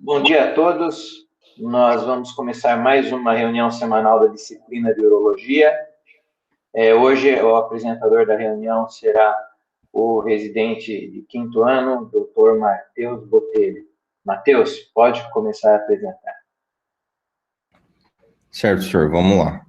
Bom dia a todos. Nós vamos começar mais uma reunião semanal da disciplina de Urologia. Hoje, o apresentador da reunião será o residente de quinto ano, Dr. Matheus Botelho. Matheus, pode começar a apresentar. Certo, senhor. Vamos lá.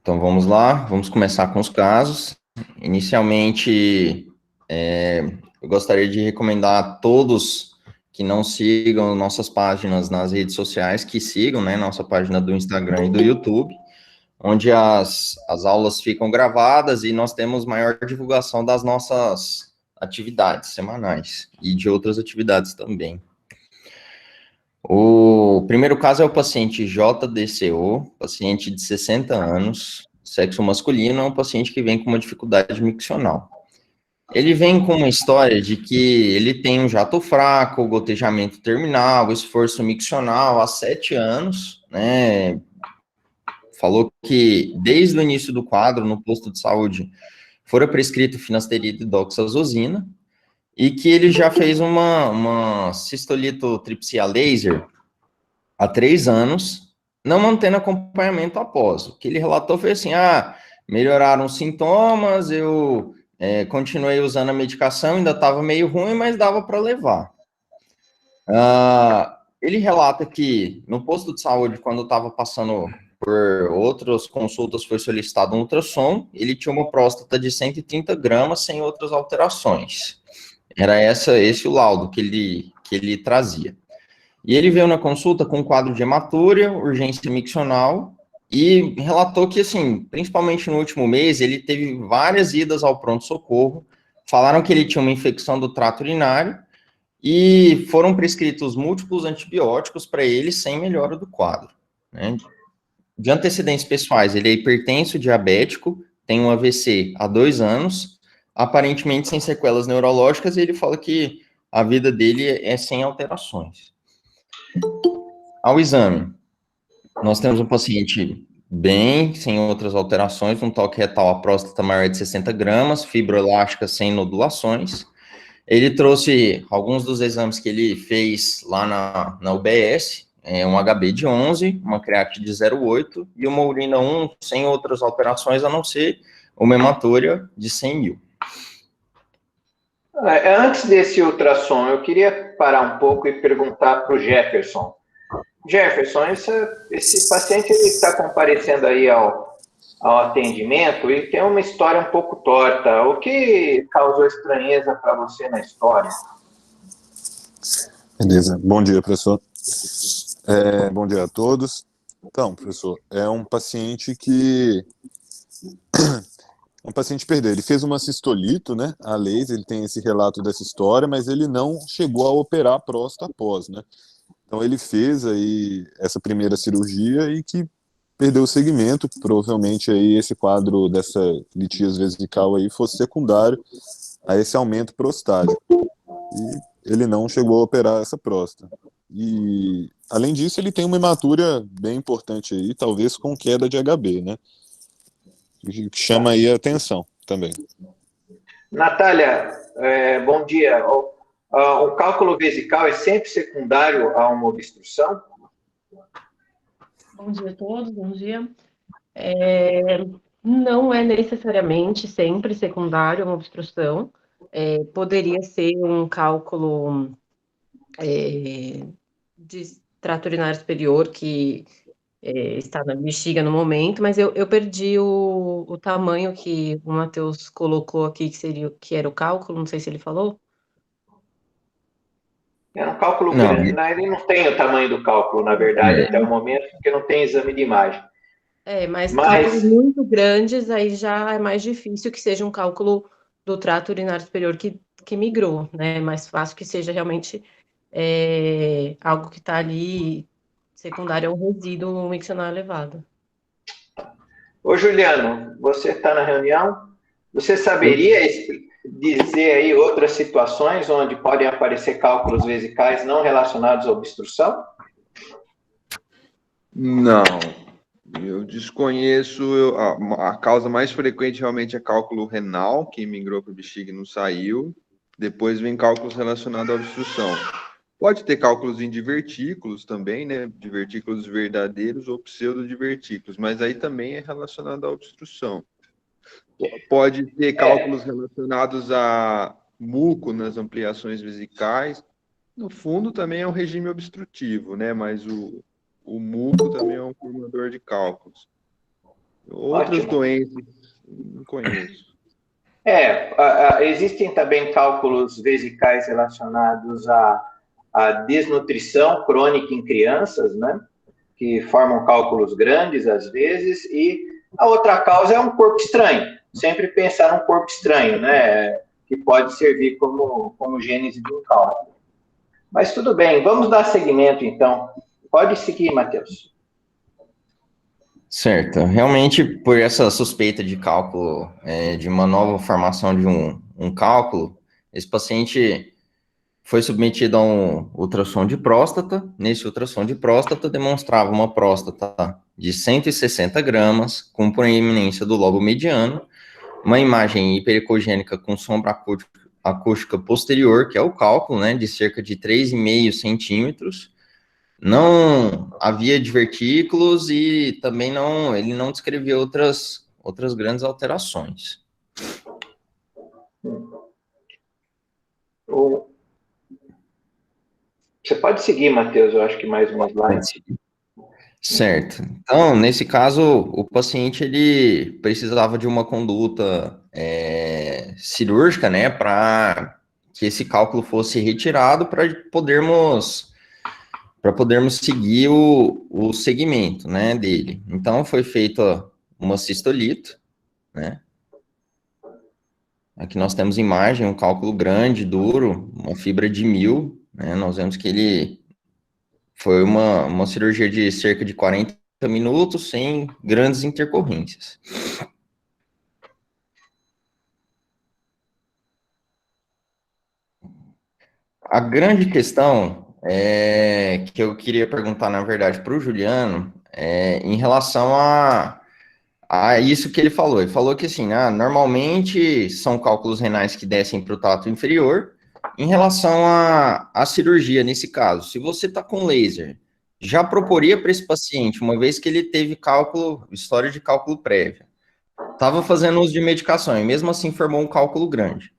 Então, vamos lá. Vamos começar com os casos. Inicialmente, eu gostaria de recomendar a todos que não sigam nossas páginas nas redes sociais, que sigam, né, nossa página do Instagram e do YouTube, onde as aulas ficam gravadas e nós temos maior divulgação das nossas atividades semanais e de outras atividades também. O primeiro caso é o paciente JDCO, paciente de 60 anos, sexo masculino, é um paciente que vem com uma dificuldade miccional. Ele vem com uma história de que ele tem um jato fraco, gotejamento terminal, esforço miccional há 7 anos, né? Falou que desde o início do quadro, no posto de saúde, fora prescrito finasterida e doxazosina, e que ele já fez uma cistolitotripsia laser há 3 anos, não mantendo acompanhamento após. O que ele relatou foi assim, melhoraram os sintomas, eu continuei usando a medicação, ainda estava meio ruim, mas dava para levar. Ele relata que no posto de saúde, quando estava passando por outras consultas, foi solicitado um ultrassom, ele tinha uma próstata de 130 gramas sem outras alterações. Era esse o laudo que ele trazia. E ele veio na consulta com um quadro de hematúria, urgência miccional, e relatou que, assim, principalmente no último mês, ele teve várias idas ao pronto-socorro, falaram que ele tinha uma infecção do trato urinário, e foram prescritos múltiplos antibióticos para ele sem melhora do quadro, né? De antecedentes pessoais, ele é hipertenso, diabético, tem um AVC há 2 anos, aparentemente sem sequelas neurológicas, e ele fala que a vida dele é sem alterações. Ao exame, nós temos um paciente bem, sem outras alterações, um toque retal, a próstata maior de 60 gramas, fibroelástica sem nodulações. Ele trouxe alguns dos exames que ele fez lá na UBS, um HB de 11, uma creatina de 0,8 e uma urina 1 sem outras alterações, a não ser uma hematória de 100 mil. Antes desse ultrassom, eu queria parar um pouco e perguntar para o Jefferson. Jefferson, esse paciente está comparecendo aí ao atendimento e tem uma história um pouco torta. O que causou estranheza para você na história? Beleza. Bom dia, professor. Bom dia a todos. Então, professor, é um paciente que... um paciente perdeu. Ele fez uma cistolito, né, a laser, ele tem esse relato dessa história, mas ele não chegou a operar a próstata após, né? Então ele fez aí essa primeira cirurgia e que perdeu o segmento, provavelmente aí esse quadro dessa litíase vesical aí fosse secundário a esse aumento prostático. E ele não chegou a operar essa próstata. E, além disso, ele tem uma hematúria bem importante aí, talvez com queda de HB, né? Que chama aí a atenção também. Natália, bom dia. O cálculo vesical é sempre secundário a uma obstrução? Bom dia a todos, bom dia. Não é necessariamente sempre secundário a uma obstrução. Poderia ser um cálculo de trato urinário superior que está na bexiga no momento, mas eu perdi o tamanho que o Matheus colocou aqui, que era o cálculo, não sei se ele falou. É um cálculo grande, né? Ele não tem o tamanho do cálculo, na verdade, até o momento, porque não tem exame de imagem. Mas cálculos muito grandes, aí já é mais difícil que seja um cálculo do trato urinário superior que migrou, né? É mais fácil que seja realmente algo que está ali secundário a um resíduo miccional elevado. Ô, Juliano, você está na reunião? Você saberia dizer aí outras situações onde podem aparecer cálculos vesicais não relacionados à obstrução? Não, eu desconheço. A causa mais frequente realmente é cálculo renal, que migrou para o bexiga e não saiu. Depois vem cálculos relacionados à obstrução. Pode ter cálculos em divertículos também, né? Divertículos verdadeiros ou pseudodivertículos, mas aí também é relacionado à obstrução. Pode ter cálculos relacionados a muco nas ampliações vesicais. No fundo, também é um regime obstrutivo, né? Mas o muco também é um formador de cálculos. Outras doenças, não conheço. Existem também cálculos vesicais relacionados à desnutrição crônica em crianças, né? Que formam cálculos grandes às vezes, e a outra causa é um corpo estranho. Sempre pensar num corpo estranho, né? Que pode servir como gênese de um cálculo. Mas tudo bem, vamos dar seguimento então. Pode seguir, Matheus. Certo. Realmente, por essa suspeita de cálculo, de uma nova formação de um cálculo, esse paciente foi submetido a um ultrassom de próstata. Nesse ultrassom de próstata, demonstrava uma próstata de 160 gramas, com proeminência do lobo mediano, uma imagem hiperecogênica com sombra acústica posterior, que é o cálculo, né, de cerca de 3,5 centímetros. Não havia divertículos e também ele não descreveu outras grandes alterações. Você pode seguir, Matheus, eu acho que mais uma slide. Certo. Então, nesse caso, o paciente ele precisava de uma conduta cirúrgica, né, para que esse cálculo fosse retirado para podermos seguir o segmento, né, dele. Então, foi feita uma cistolito, né. Aqui nós temos imagem, um cálculo grande, duro, uma fibra de 1000, né, nós vemos que ele foi uma cirurgia de cerca de 40 minutos, sem grandes intercorrências. A grande questão que eu queria perguntar, na verdade, para o Juliano, em relação a isso que ele falou. Ele falou que, assim, normalmente são cálculos renais que descem para o trato inferior. Em relação à cirurgia, nesse caso, se você está com laser, já proporia para esse paciente, uma vez que ele teve história de cálculo prévia, estava fazendo uso de medicação e mesmo assim formou um cálculo grande.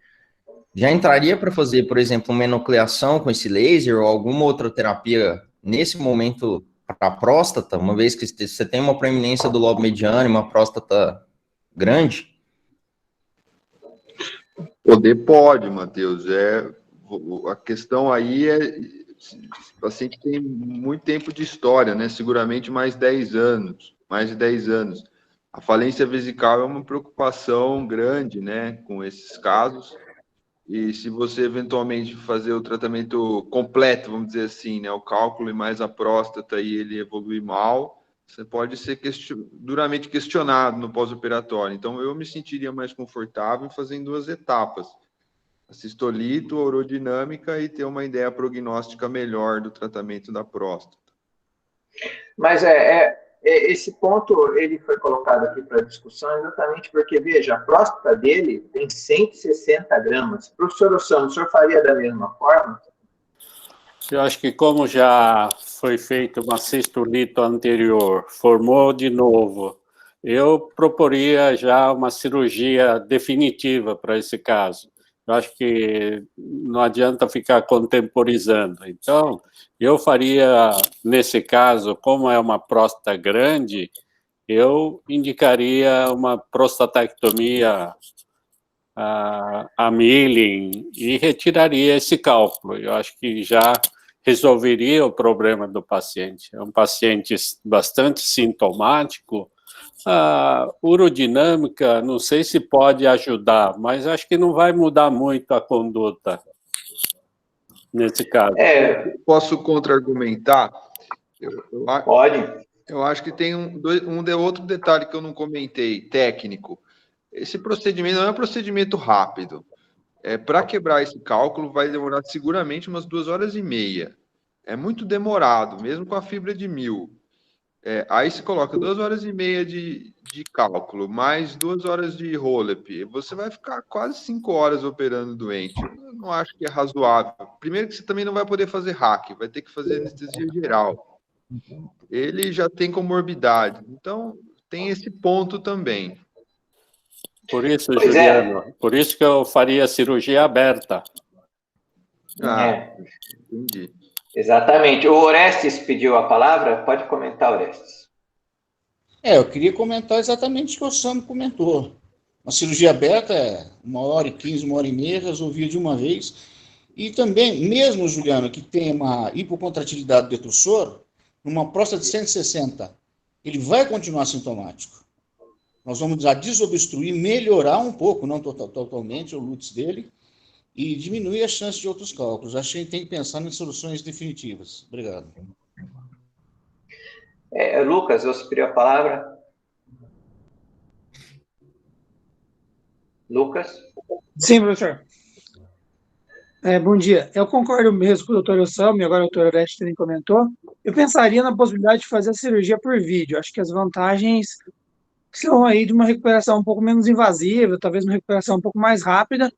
Já entraria para fazer, por exemplo, uma enucleação com esse laser ou alguma outra terapia nesse momento para a próstata, uma vez que você tem uma proeminência do lobo mediano e uma próstata grande? Poder pode, Matheus. A questão aí o paciente tem muito tempo de história, né? Seguramente mais de 10 anos. A falência vesical é uma preocupação grande, né? Com esses casos. E se você eventualmente fazer o tratamento completo, vamos dizer assim, né? O cálculo e mais a próstata e ele evoluir mal, você pode ser duramente questionado no pós-operatório. Então, eu me sentiria mais confortável em fazer em 2 etapas. A cistolito, a urodinâmica e ter uma ideia prognóstica melhor do tratamento da próstata. Mas esse ponto ele foi colocado aqui para discussão exatamente porque, veja, a próstata dele tem 160 gramas. Professor Ossano, o senhor faria da mesma forma? Eu acho que como já foi feita uma cistolito anterior, formou de novo, eu proporia já uma cirurgia definitiva para esse caso. Eu acho que não adianta ficar contemporizando. Então, eu faria, nesse caso, como é uma próstata grande, eu indicaria uma prostatectomia a milling e retiraria esse cálculo. Eu acho que já resolveria o problema do paciente. É um paciente bastante sintomático. A urodinâmica, não sei se pode ajudar, mas acho que não vai mudar muito a conduta nesse caso. Posso contra-argumentar? Pode. Eu acho que tem outro detalhe que eu não comentei, técnico. Esse procedimento não é um procedimento rápido. Para quebrar esse cálculo vai demorar seguramente umas 2h30. É muito demorado, mesmo com a fibra de 1000. Aí se coloca 2h30 de cálculo, mais 2 horas de roll-up. Você vai ficar quase 5 horas operando o doente. Eu não acho que é razoável. Primeiro que você também não vai poder fazer hack, vai ter que fazer anestesia geral. Ele já tem comorbidade, então tem esse ponto também. Por isso, Juliano, por isso que eu faria cirurgia aberta. Entendi. Exatamente. O Orestes pediu a palavra. Pode comentar, Orestes. Eu queria comentar exatamente o que o Sam comentou. Uma cirurgia aberta é 1h15, 1h30, resolvia de uma vez. E também, mesmo, Juliano, que tem uma hipocontratilidade do detrusor, numa próstata de 160, ele vai continuar sintomático. Nós vamos já desobstruir, melhorar um pouco, não totalmente, o LUTS dele, e diminuir a chance de outros cálculos. Acho que a gente tem que pensar em soluções definitivas. Obrigado. Lucas, você pediu a palavra? Lucas? Sim, professor. Bom dia. Eu concordo mesmo com o doutor Osama, e agora o doutor Orestes também comentou. Eu pensaria na possibilidade de fazer a cirurgia por vídeo. Acho que as vantagens são aí de uma recuperação um pouco menos invasiva, talvez uma recuperação um pouco mais rápida,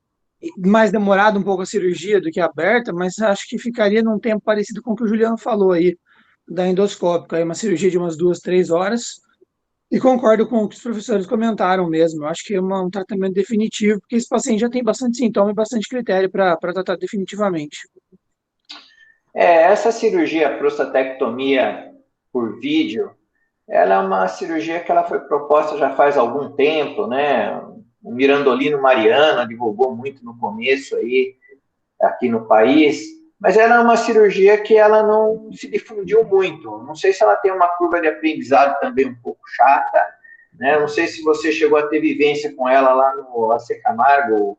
mais demorada um pouco a cirurgia do que a aberta, mas acho que ficaria num tempo parecido com o que o Juliano falou aí, da endoscópica, aí uma cirurgia de umas 2, 3 horas, e concordo com o que os professores comentaram mesmo, eu acho que é um tratamento definitivo, porque esse paciente já tem bastante sintoma e bastante critério para tratar definitivamente. Essa cirurgia prostatectomia por vídeo, ela é uma cirurgia que ela foi proposta já faz algum tempo, né? O Mirandolino Mariana divulgou muito no começo aí, aqui no país, mas ela é uma cirurgia que ela não se difundiu muito. Não sei se ela tem uma curva de aprendizado também um pouco chata, né? Não sei se você chegou a ter vivência com ela lá no AC Camargo.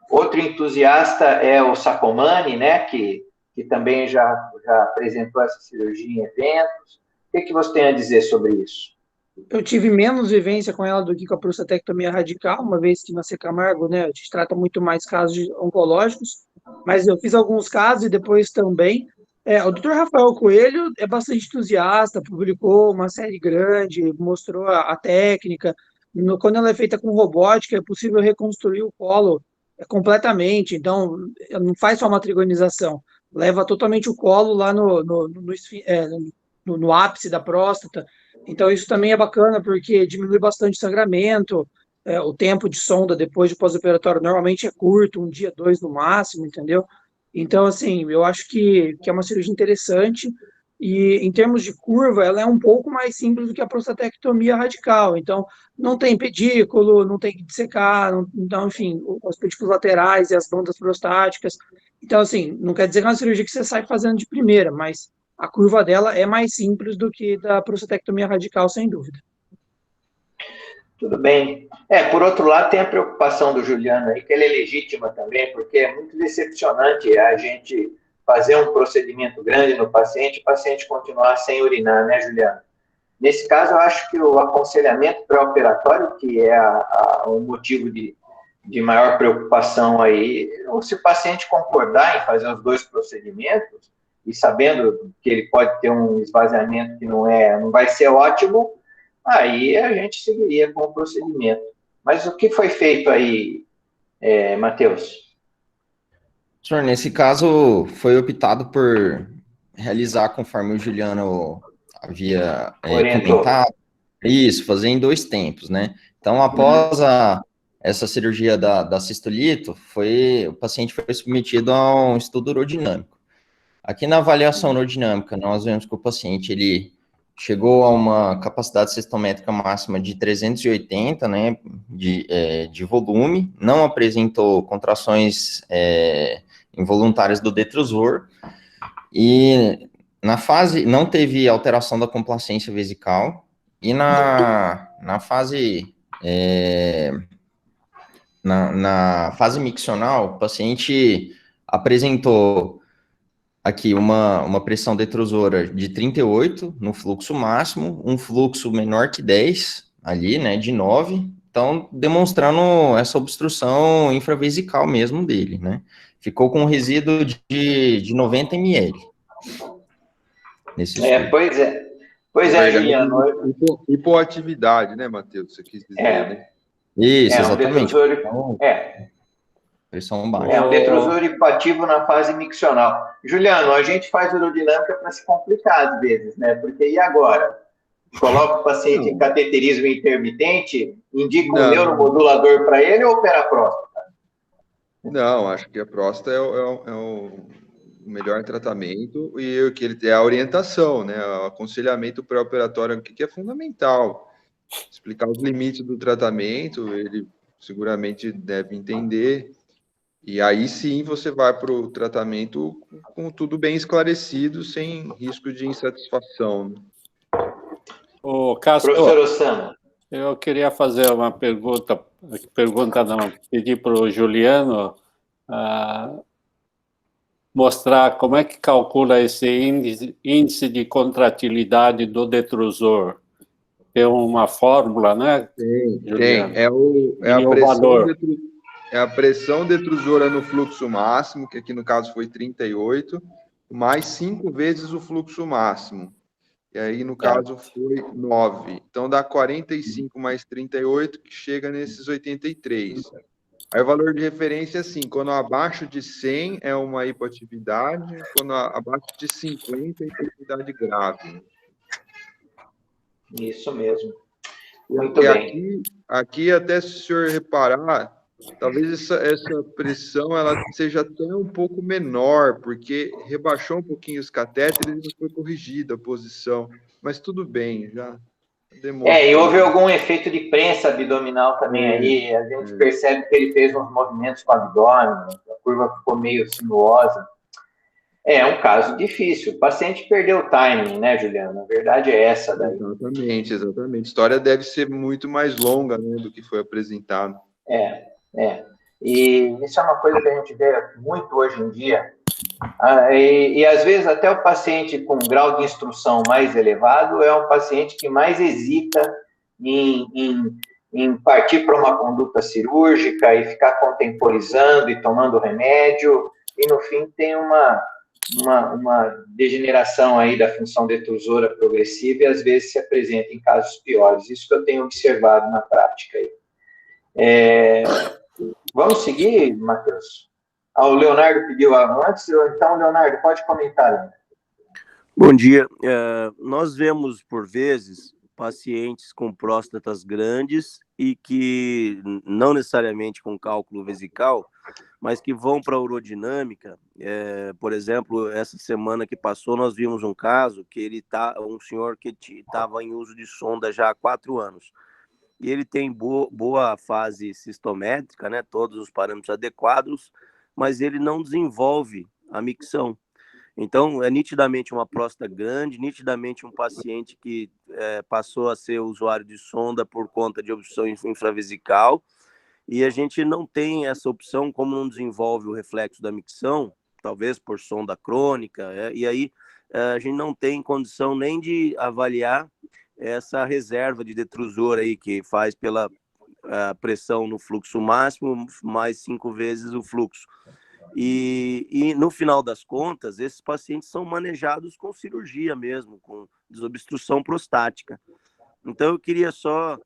Outro entusiasta é o Sacomani, né? Que também já apresentou essa cirurgia em eventos. O que você tem a dizer sobre isso? Eu tive menos vivência com ela do que com a prostatectomia radical, uma vez que na AC Camargo, né, a gente trata muito mais casos oncológicos, mas eu fiz alguns casos e depois também. O Dr. Rafael Coelho é bastante entusiasta, publicou uma série grande, mostrou a técnica. Quando ela é feita com robótica, é possível reconstruir o colo completamente, então não faz só uma trigonização, leva totalmente o colo lá no ápice da próstata. Então, isso também é bacana, porque diminui bastante o sangramento, o tempo de sonda depois do pós-operatório normalmente é curto, 1 dia, 2 no máximo, entendeu? Então, assim, eu acho que é uma cirurgia interessante, e em termos de curva, ela é um pouco mais simples do que a prostatectomia radical, então não tem pedículo, não tem que dissecar, então, enfim, os pedículos laterais e as bandas prostáticas. Então, assim, não quer dizer que é uma cirurgia que você sai fazendo de primeira, mas a curva dela é mais simples do que da prostatectomia radical, sem dúvida. Tudo bem. Por outro lado, tem a preocupação do Juliano aí, que ela é legítima também, porque é muito decepcionante a gente fazer um procedimento grande no paciente e o paciente continuar sem urinar, né, Juliano? Nesse caso, eu acho que o aconselhamento pré-operatório, que é o motivo de maior preocupação aí, ou se o paciente concordar em fazer os 2 procedimentos, e sabendo que ele pode ter um esvaziamento que não vai ser ótimo, aí a gente seguiria com o procedimento. Mas o que foi feito aí, Matheus? Senhor, nesse caso, foi optado por realizar, conforme o Juliano havia comentado, isso, fazer em 2 tempos, né? Então, após essa cirurgia da cistolito, o paciente foi submetido a um estudo urodinâmico. Aqui na avaliação urodinâmica, nós vemos que o paciente, ele chegou a uma capacidade cistométrica máxima de 380, né, de volume, não apresentou contrações involuntárias do detrusor, e na fase, não teve alteração da complacência vesical, e na fase miccional, o paciente apresentou aqui uma pressão detrusora de 38 no fluxo máximo, um fluxo menor que 10 ali, né, de 9, Então, demonstrando essa obstrução infravesical mesmo dele, né? Ficou com um resíduo de 90 ml. Nesse estudo. Pois Na é, verdade, Juliano. hipoatividade, né, Matheus? Você quis dizer, né? Isso, Um exatamente. detrusor, Então, pressão um baixa. detrusor hipoativo na fase miccional. Juliano, a gente faz urodinâmica para se complicar às vezes, né? Porque e agora? Coloca o paciente em cateterismo intermitente, indica um neuromodulador para ele ou opera a próstata? Não, acho que a próstata é o melhor tratamento e o que ele é a orientação, né? O aconselhamento pré-operatório que é fundamental. Explicar os limites do tratamento, ele seguramente deve entender. E aí sim você vai para o tratamento com tudo bem esclarecido, sem risco de insatisfação. Né? Cássio, professor Ossama, eu queria fazer uma pergunta não, pedir para o Juliano mostrar como é que calcula esse índice de contratilidade do detrusor. Tem uma fórmula, né? Tem. É a pressão detrusora no fluxo máximo, que aqui no caso foi 38, mais 5 vezes o fluxo máximo. E aí, no caso, foi 9. Então, dá 45 mais 38, que chega nesses 83. Aí, o valor de referência é assim, quando abaixo de 100 é uma hipoatividade, quando abaixo de 50 é hipoatividade grave. Isso mesmo. Muito bem. Aqui, até se o senhor reparar, talvez essa pressão ela seja até um pouco menor, porque rebaixou um pouquinho os catéteres e não foi corrigida a posição. Mas tudo bem, já demonstra. E houve algum efeito de prensa abdominal também aí. A gente percebe que ele fez uns movimentos com o abdômen, a curva ficou meio sinuosa. É um caso difícil. O paciente perdeu o timing, né, Juliano? A verdade é essa daí. Exatamente. A história deve ser muito mais longa, né, do que foi apresentado. E isso é uma coisa que a gente vê muito hoje em dia. E às vezes até o paciente com grau de instrução mais elevado é um paciente que mais hesita em partir para uma conduta cirúrgica e ficar contemporizando e tomando remédio, e no fim tem uma degeneração aí da função detrusora progressiva e às vezes se apresenta em casos piores. Isso que eu tenho observado na prática aí. Vamos seguir, Matheus? O Leonardo pediu antes, então, Leonardo, pode comentar, né? Bom dia. Nós vemos, por vezes, pacientes com próstatas grandes e que, não necessariamente com cálculo vesical, mas que vão para a urodinâmica. Por exemplo, essa semana que passou, nós vimos um caso que um senhor que estava em uso de sonda já há 4 anos. E ele tem boa fase cistométrica, né, todos os parâmetros adequados, mas ele não desenvolve a micção. Então, é nitidamente uma próstata grande, nitidamente um paciente que passou a ser usuário de sonda por conta de obstrução infravesical, e a gente não tem essa opção, como não desenvolve o reflexo da micção, talvez por sonda crônica, e aí a gente não tem condição nem de avaliar essa reserva de detrusor aí, que faz pela pressão no fluxo máximo, mais 5 vezes o fluxo. E no final das contas, esses pacientes são manejados com cirurgia mesmo, com desobstrução prostática. Então, eu queria só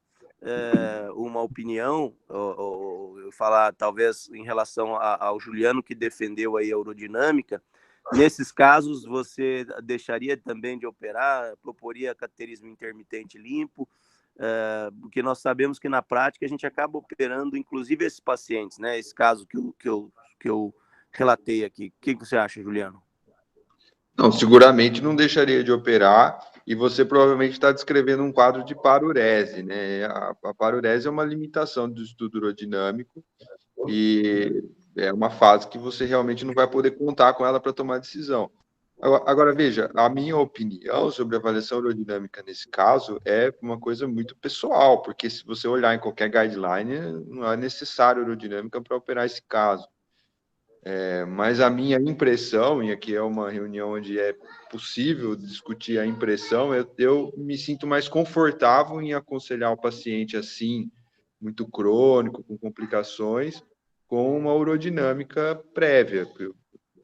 uma opinião, ou falar talvez em relação ao Juliano, que defendeu aí a urodinâmica. Nesses casos, você deixaria também de operar, proporia cateterismo intermitente limpo, porque nós sabemos que na prática a gente acaba operando, inclusive esses pacientes, né? Esse caso que eu relatei aqui. O que você acha, Juliano? Não, seguramente não deixaria de operar, e você provavelmente está descrevendo um quadro de parurese, né? A parurese é uma limitação do estudo urodinâmico, e é uma fase que você realmente não vai poder contar com ela para tomar decisão. Agora, veja, a minha opinião sobre a avaliação urodinâmica nesse caso é uma coisa muito pessoal, porque se você olhar em qualquer guideline, não é necessário urodinâmica para operar esse caso. Mas a minha impressão, e aqui é uma reunião onde é possível discutir a impressão, eu me sinto mais confortável em aconselhar o paciente assim, muito crônico, com complicações, com uma urodinâmica prévia.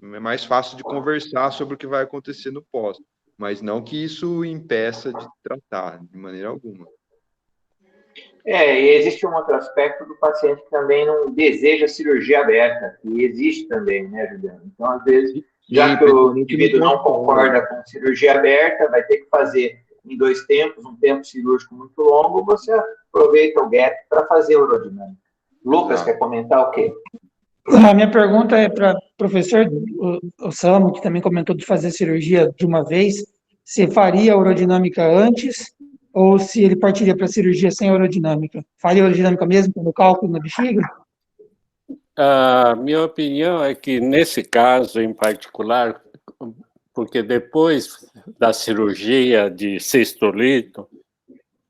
É mais fácil de conversar sobre o que vai acontecer no pós, mas não que isso impeça de tratar, de maneira alguma. E existe um outro aspecto do paciente que também não deseja cirurgia aberta, que existe também, né, Juliano? Então, às vezes, já que o indivíduo não concorda com cirurgia aberta, vai ter que fazer em 2 tempos, um tempo cirúrgico muito longo, você aproveita o gap para fazer a urodinâmica. Lucas, quer comentar o quê? A minha pergunta é para o professor o Samo, que também comentou de fazer cirurgia de uma vez, se faria a urodinâmica antes ou se ele partiria para a cirurgia sem a urodinâmica. Faria a urodinâmica mesmo pelo cálculo na bexiga? A minha opinião é que, nesse caso em particular, porque depois da cirurgia de cistolito,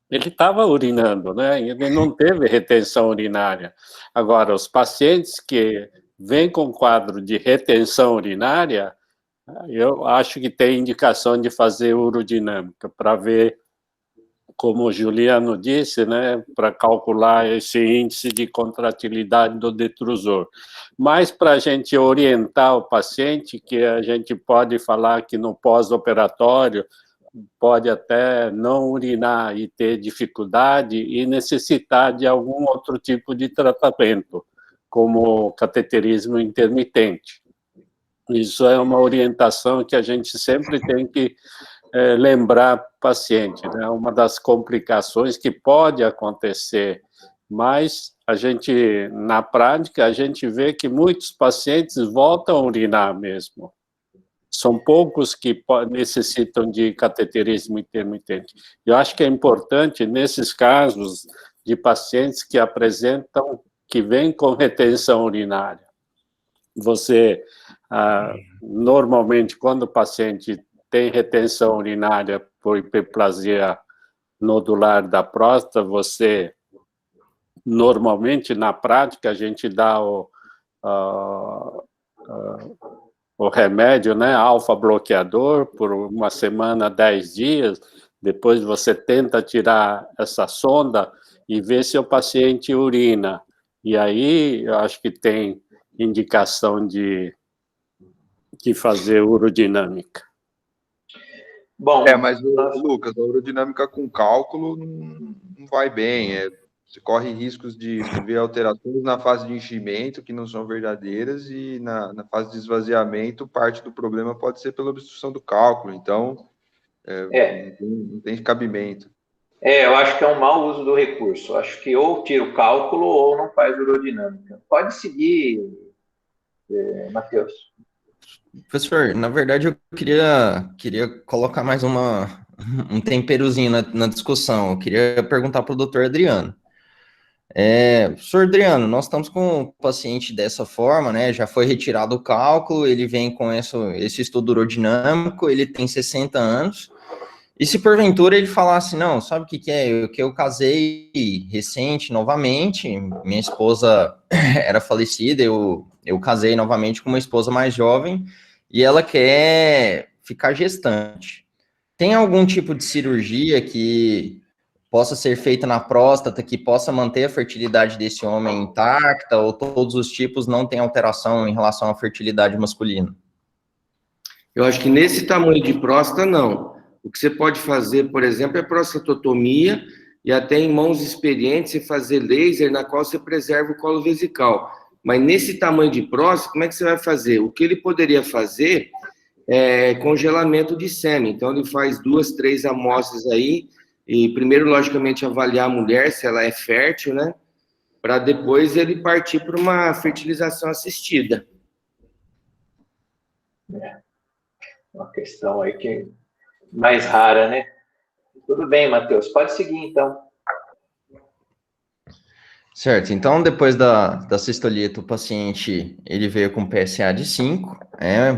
ele estava urinando, né? Ele não teve retenção urinária. Agora, os pacientes que vêm com quadro de retenção urinária, eu acho que tem indicação de fazer urodinâmica, para ver, como o Juliano disse, né, para calcular esse índice de contratilidade do detrusor. Mas para a gente orientar o paciente, que a gente pode falar que no pós-operatório pode até não urinar e ter dificuldade e necessitar de algum outro tipo de tratamento, como cateterismo intermitente. Isso é uma orientação que a gente sempre tem que lembrar o paciente, né? Uma das complicações que pode acontecer, mas a gente, na prática, a gente vê que muitos pacientes voltam a urinar mesmo. São poucos que necessitam de cateterismo intermitente. Eu acho que é importante, nesses casos de pacientes que apresentam, que vêm com retenção urinária, você, normalmente, quando o paciente tem retenção urinária por hiperplasia nodular da próstata, você, normalmente, na prática, a gente dá o remédio, né, alfa-bloqueador, por 1 semana, 10 dias, depois você tenta tirar essa sonda e ver se o paciente urina. E aí, eu acho que tem indicação de fazer urodinâmica. Bom, mas, Lucas, a urodinâmica com cálculo não vai bem. Você corre riscos de ver alterações na fase de enchimento que não são verdadeiras e na fase de esvaziamento, parte do problema pode ser pela obstrução do cálculo. Então, não tem cabimento. Eu acho que é um mau uso do recurso. Acho que ou tira o cálculo ou não faz urodinâmica. Pode seguir, Matheus. Professor, na verdade eu queria colocar mais um temperozinho na discussão. Eu queria perguntar para o doutor Adriano. Professor Adriano, nós estamos com o paciente dessa forma, né? Já foi retirado o cálculo, ele vem com esse estudo urodinâmico, ele tem 60 anos. E se porventura ele falasse, não, sabe o que é? Que eu casei recente, novamente, minha esposa era falecida, eu casei novamente com uma esposa mais jovem e ela quer ficar gestante. Tem algum tipo de cirurgia que possa ser feita na próstata, que possa manter a fertilidade desse homem intacta, ou todos os tipos não têm alteração em relação à fertilidade masculina? Eu acho que nesse tamanho de próstata, não. O que você pode fazer, por exemplo, é prostatotomia, e até em mãos experientes, você fazer laser, na qual você preserva o colo vesical. Mas nesse tamanho de próstata, como é que você vai fazer? O que ele poderia fazer é congelamento de sêmen. Então, ele faz 2, 3 amostras aí, e primeiro, logicamente, avaliar a mulher, se ela é fértil, né? Para depois ele partir para uma fertilização assistida. Uma questão aí que é mais rara, né? Tudo bem, Matheus. Pode seguir, então. Certo. Então, depois da cistolita, o paciente ele veio com PSA de 5,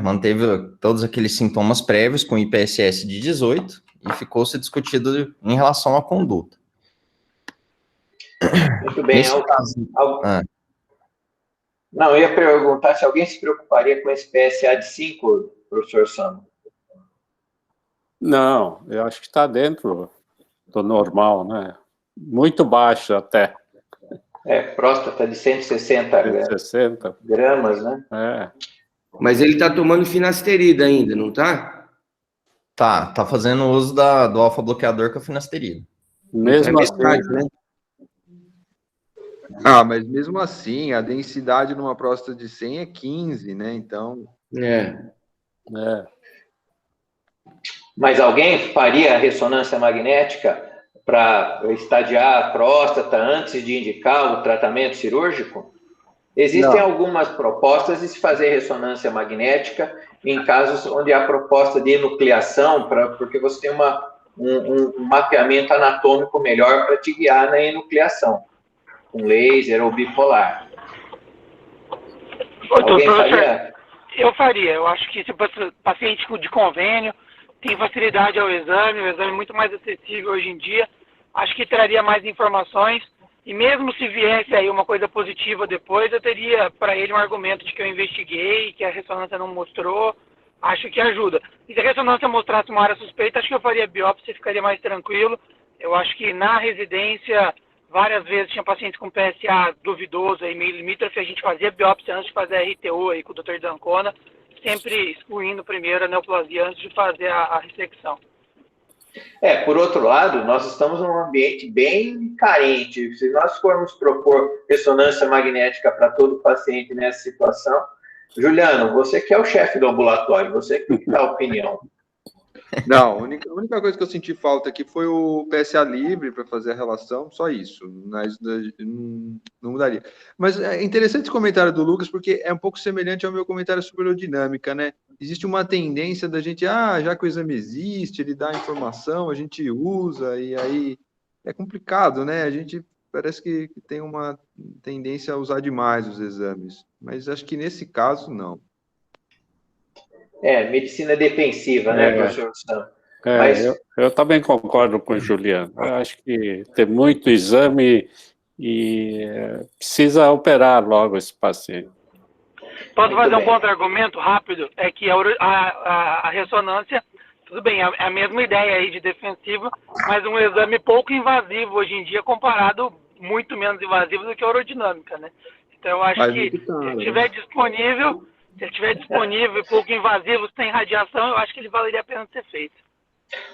manteve todos aqueles sintomas prévios com IPSS de 18 e ficou se discutido em relação à conduta. Muito bem. Não, eu ia perguntar se alguém se preocuparia com esse PSA de 5, professor Samo. Não, eu acho que está dentro do normal, né? Muito baixo até. Próstata de 160 gramas, né? Mas ele tá tomando finasterida ainda, não tá? Tá fazendo uso do alfa-bloqueador com a finasterida. Mesmo assim, né? Mas mesmo assim, a densidade numa próstata de 100 é 15, né? Então... Mas alguém faria ressonância magnética para estadiar a próstata antes de indicar o tratamento cirúrgico? Existem algumas propostas de se fazer ressonância magnética em casos onde há proposta de enucleação, porque você tem um mapeamento anatômico melhor para te guiar na enucleação, com laser ou bipolar. Alguém faria? Eu faria. Eu acho que se o paciente de convênio tem facilidade ao exame, o exame é muito mais acessível hoje em dia, acho que traria mais informações. E mesmo se viesse aí uma coisa positiva depois, eu teria para ele um argumento de que eu investiguei, que a ressonância não mostrou, acho que ajuda. E se a ressonância mostrasse uma área suspeita, acho que eu faria biópsia e ficaria mais tranquilo. Eu acho que na residência, várias vezes tinha pacientes com PSA duvidoso, aí meio limítrofe, a gente fazia biópsia antes de fazer a RTO aí com o Dr. D'Ancona, sempre excluindo primeiro a neoplasia antes de fazer a ressecção. Por outro lado, nós estamos num ambiente bem carente. Se nós formos propor ressonância magnética para todo paciente nessa situação, Juliano, você que é o chefe do ambulatório, você que dá a opinião. Não, a única coisa que eu senti falta aqui foi o PSA livre para fazer a relação, só isso, mas não mudaria. Mas é interessante esse comentário do Lucas, porque é um pouco semelhante ao meu comentário sobre aerodinâmica, né? Existe uma tendência da gente, já que o exame existe, ele dá informação, a gente usa, e aí é complicado, né? A gente parece que tem uma tendência a usar demais os exames, mas acho que nesse caso, não. Medicina defensiva, né, professor Sam? Eu também concordo com o Juliano. Eu acho que tem muito exame e precisa operar logo esse paciente. Posso fazer um contra-argumento rápido? É que a ressonância, tudo bem, é a mesma ideia aí de defensiva, mas um exame pouco invasivo hoje em dia, comparado muito menos invasivo do que a aerodinâmica, né? Então, eu acho que se estiver disponível... Se ele estiver disponível e pouco invasivo, sem radiação, eu acho que ele valeria a pena ser feito.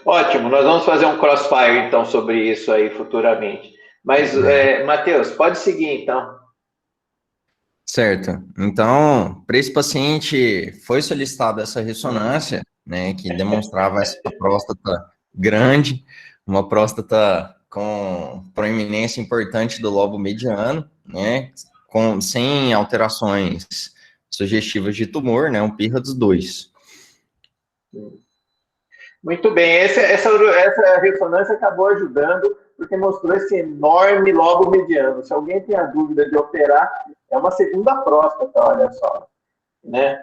Ótimo, nós vamos fazer um crossfire, então, sobre isso aí futuramente. Mas, Matheus, pode seguir, então. Certo. Então, para esse paciente, foi solicitada essa ressonância, né, que demonstrava essa próstata grande, uma próstata com proeminência importante do lobo mediano, né, sem alterações sugestivas de tumor, né, um PIRADS 2. Muito bem, essa ressonância acabou ajudando, porque mostrou esse enorme lobo mediano. Se alguém tem a dúvida de operar, é uma segunda próstata, olha só. Né?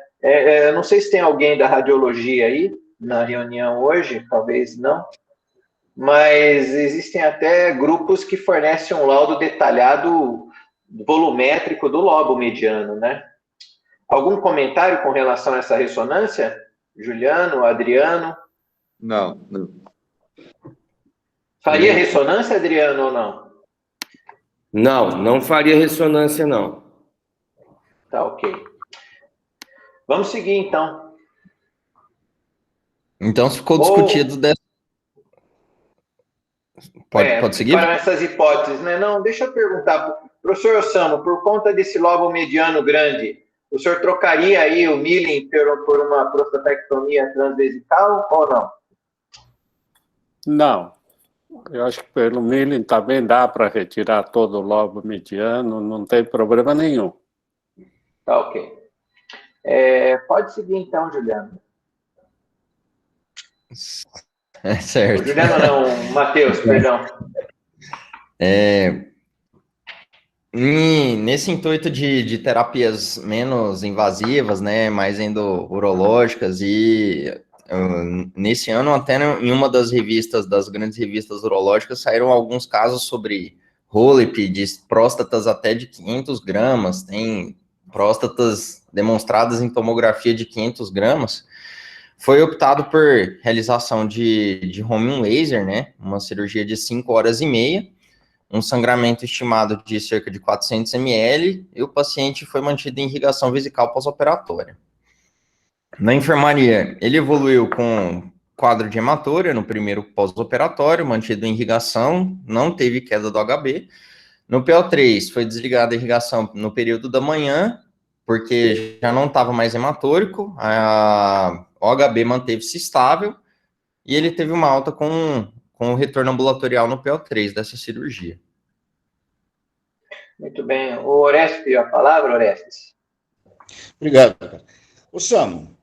Não sei se tem alguém da radiologia aí, na reunião hoje, talvez não, mas existem até grupos que fornecem um laudo detalhado volumétrico do lobo mediano, né? Algum comentário com relação a essa ressonância? Juliano, Adriano? Não. Faria ressonância, Adriano, ou não? Não faria ressonância, não. Tá, ok. Vamos seguir, então. Então, ficou discutido dessa... Pode seguir? Para essas hipóteses, né? Não, deixa eu perguntar. Professor Osamo, por conta desse lobo mediano grande, o senhor trocaria aí o milling por uma prostatectomia transvesical ou não? Não. Eu acho que pelo milling também dá para retirar todo o lobo mediano, não tem problema nenhum. Tá, ok. Pode seguir então, Juliano. Certo. Juliano não, Matheus, perdão. Nesse intuito de terapias menos invasivas, né, mais urológicas, e nesse ano até em uma das revistas, das grandes revistas urológicas, saíram alguns casos sobre HOLEP de próstatas até de 500 gramas, tem próstatas demonstradas em tomografia de 500 gramas, foi optado por realização de home laser, né, uma cirurgia de 5 horas e meia, um sangramento estimado de cerca de 400 ml, e o paciente foi mantido em irrigação vesical pós-operatória. Na enfermaria, ele evoluiu com quadro de hematória no primeiro pós-operatório, mantido em irrigação, não teve queda do HB. No PO3, foi desligada a irrigação no período da manhã, porque já não estava mais hematórico, o HB manteve-se estável, e ele teve uma alta com o retorno ambulatorial no PO3 dessa cirurgia. Muito bem. O Orestes pediu a palavra, Orestes? Obrigado, cara. Ô, Samu,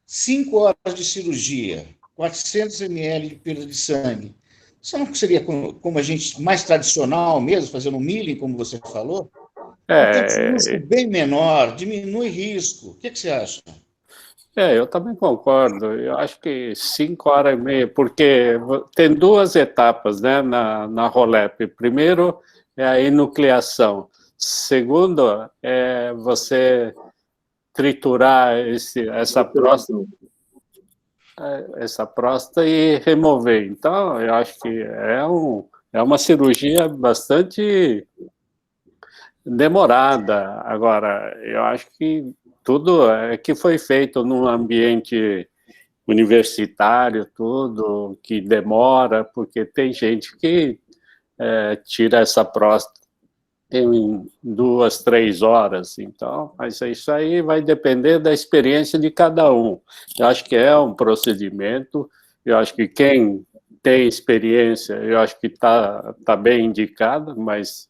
5 horas de cirurgia, 400 ml de perda de sangue. Você não seria como a gente mais tradicional mesmo, fazendo um milling, como você falou? Um tempo de risco bem menor, diminui risco. O que você acha? Eu também concordo. Eu acho que 5 horas e meia, porque tem 2 etapas, né, na ROLEP. Primeiro é a enucleação. Segundo é você triturar essa próstata e remover. Então, eu acho que é uma cirurgia bastante demorada. Agora, eu acho que tudo que foi feito num ambiente universitário, tudo que demora, porque tem gente que tira essa próstata em 2, 3 horas. Então, mas isso aí vai depender da experiência de cada um. Eu acho que é um procedimento, eu acho que quem tem experiência, eu acho que tá bem indicado, mas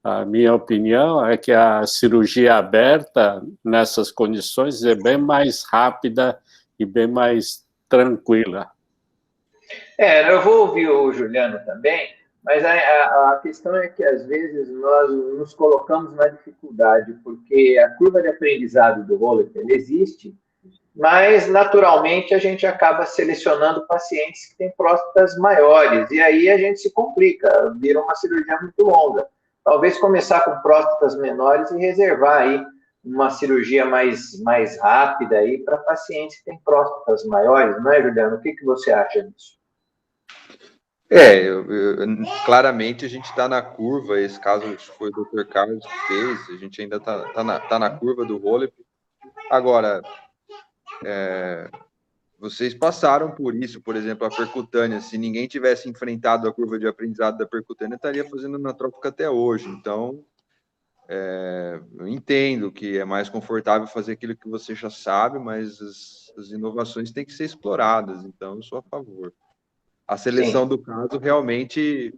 a minha opinião é que a cirurgia aberta, nessas condições, é bem mais rápida e bem mais tranquila. Eu vou ouvir o Juliano também, mas a questão é que, às vezes, nós nos colocamos na dificuldade, porque a curva de aprendizado do Hollister existe, mas, naturalmente, a gente acaba selecionando pacientes que têm próstatas maiores, e aí a gente se complica, vira uma cirurgia muito longa. Talvez começar com próstatas menores e reservar aí uma cirurgia mais rápida aí para pacientes que têm próstatas maiores, não é, Juliano? O que você acha disso? Claramente a gente está na curva, esse caso foi o Dr. Carlos que fez, a gente ainda tá na curva do Hollister. Agora, vocês passaram por isso, por exemplo, a percutânea, se ninguém tivesse enfrentado a curva de aprendizado da percutânea, estaria fazendo anatrópica até hoje. Então, eu entendo que é mais confortável fazer aquilo que você já sabe, mas as inovações têm que ser exploradas, então eu sou a favor. A seleção do caso realmente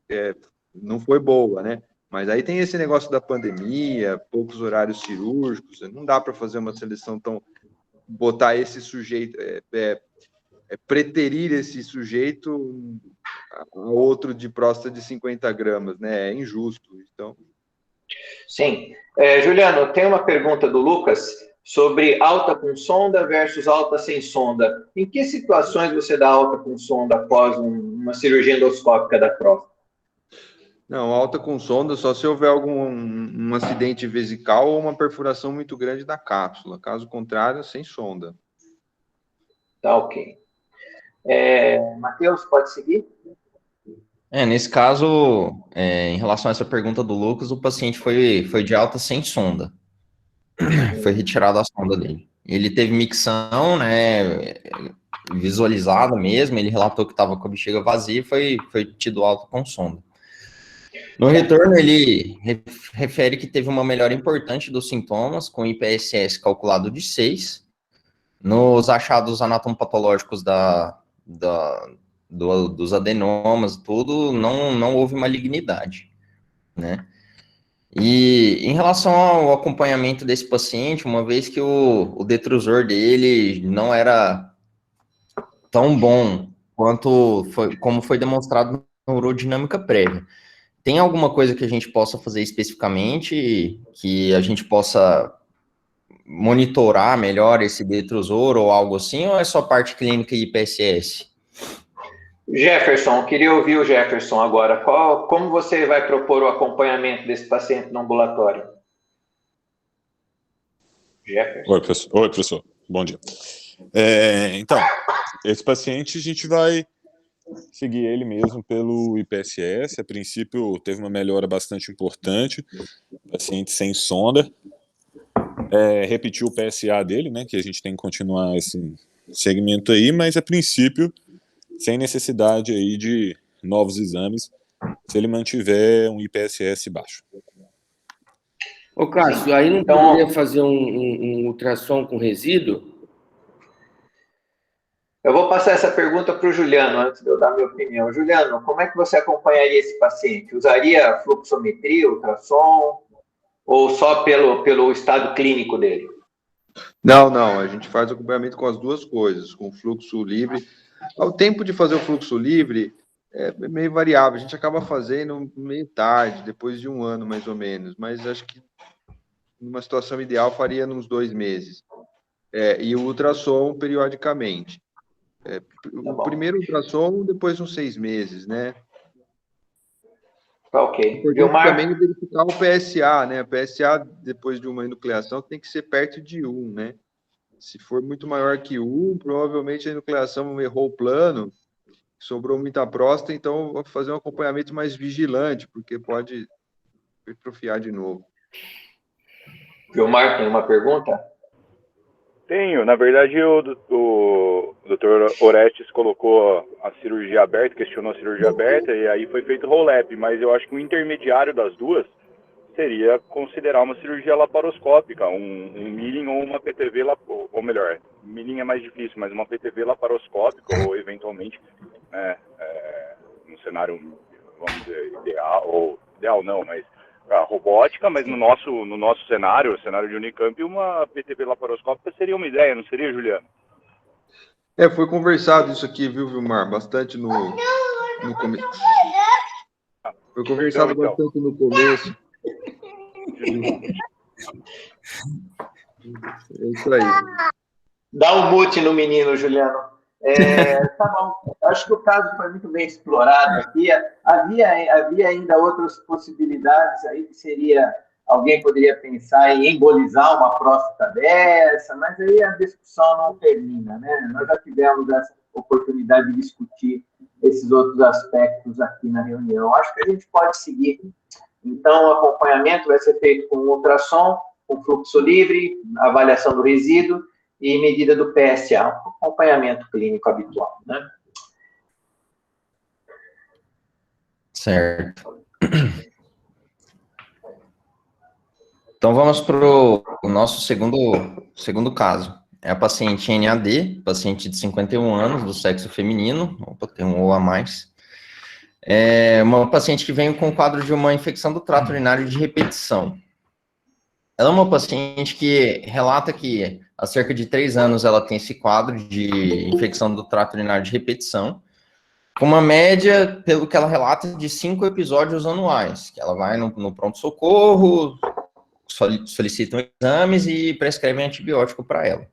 não foi boa, né? Mas aí tem esse negócio da pandemia, poucos horários cirúrgicos, não dá para fazer uma seleção tão... botar esse sujeito, preterir esse sujeito a outro de próstata de 50 gramas, né? É injusto, então... Sim. Juliano, tem uma pergunta do Lucas sobre alta com sonda versus alta sem sonda. Em que situações você dá alta com sonda após uma cirurgia endoscópica da próstata? Não, alta com sonda só se houver um acidente vesical ou uma perfuração muito grande da cápsula. Caso contrário, sem sonda. Tá, ok. Matheus, pode seguir? Nesse caso, em relação a essa pergunta do Lucas, o paciente foi de alta sem sonda. Foi retirada a sonda dele. Ele teve micção, né, visualizada mesmo, ele relatou que estava com a bexiga vazia e foi tido alta com sonda. No retorno, ele refere que teve uma melhora importante dos sintomas, com IPSS calculado de 6. Nos achados anatomopatológicos dos adenomas, tudo, não houve malignidade, né? E em relação ao acompanhamento desse paciente, uma vez que o detrusor dele não era tão bom como foi demonstrado na urodinâmica prévia, tem alguma coisa que a gente possa fazer especificamente, que a gente possa monitorar melhor esse detrusor ou algo assim, ou é só parte clínica e IPSS? Jefferson, queria ouvir o Jefferson agora. Como você vai propor o acompanhamento desse paciente no ambulatório? Jefferson. Oi, professor. Bom dia. Então, esse paciente a gente vai seguir ele mesmo pelo IPSS. A princípio, teve uma melhora bastante importante, paciente sem sonda. Repetiu o PSA dele, né, que a gente tem que continuar esse segmento aí, mas a princípio, sem necessidade aí de novos exames, se ele mantiver um IPSS baixo. Ô, Cássio, aí não poderia fazer um ultrassom com resíduo? Eu vou passar essa pergunta para o Juliano, antes de eu dar minha opinião. Juliano, como é que você acompanharia esse paciente? Usaria fluxometria, ultrassom, ou só pelo estado clínico dele? Não, a gente faz acompanhamento com as duas coisas, com fluxo livre. O tempo de fazer o fluxo livre é meio variável, a gente acaba fazendo meio tarde, depois de 1 ano mais ou menos, mas acho que numa situação ideal faria nos 2 meses. E o ultrassom periodicamente. O primeiro ultrassom depois de uns 6 meses, né? Tá ok. Também verificar o PSA, né? O PSA, depois de uma enucleação, tem que ser perto de 1, né? Se for muito maior que 1, provavelmente a enucleação errou o plano, sobrou muita próstata, então vou fazer um acompanhamento mais vigilante, porque pode hipertrofiar de novo. Vilmar, tem uma pergunta? Tenho. Na verdade, o Dr. Orestes colocou a cirurgia aberta, questionou a cirurgia aberta, e aí foi feito roll-up, mas eu acho que o intermediário das duas seria considerar uma cirurgia laparoscópica, um milling ou uma PTV, ou melhor, milling é mais difícil, mas uma PTV laparoscópica, ou eventualmente, num cenário, vamos dizer, ideal não, mas a robótica, mas no nosso cenário, o cenário de Unicamp, uma PTV laparoscópica seria uma ideia, não seria, Juliano? Foi conversado isso aqui, viu, Vilmar? Bastante no começo. Foi conversado bastante no começo. É isso aí. Dá um mute no menino, Juliano. Tá bom. Acho que o caso foi muito bem explorado aqui. Havia ainda outras possibilidades aí, que seria, alguém poderia pensar em embolizar uma próstata dessa, mas aí a discussão não termina, né? Nós já tivemos essa oportunidade de discutir esses outros aspectos aqui na reunião. Acho que a gente pode seguir. Então, o acompanhamento vai ser feito com ultrassom, com fluxo livre, avaliação do resíduo e medida do PSA, acompanhamento clínico habitual, né? Certo. Então, vamos para o nosso segundo caso. É a paciente NAD, paciente de 51 anos, do sexo feminino. Opa, tem um O a mais. É uma paciente que vem com o quadro de uma infecção do trato urinário de repetição. Ela é uma paciente que relata que há cerca de 3 anos ela tem esse quadro de infecção do trato urinário de repetição, com uma média, pelo que ela relata, de 5 episódios anuais, que ela vai no pronto-socorro, solicitam exames e prescrevem antibiótico para ela.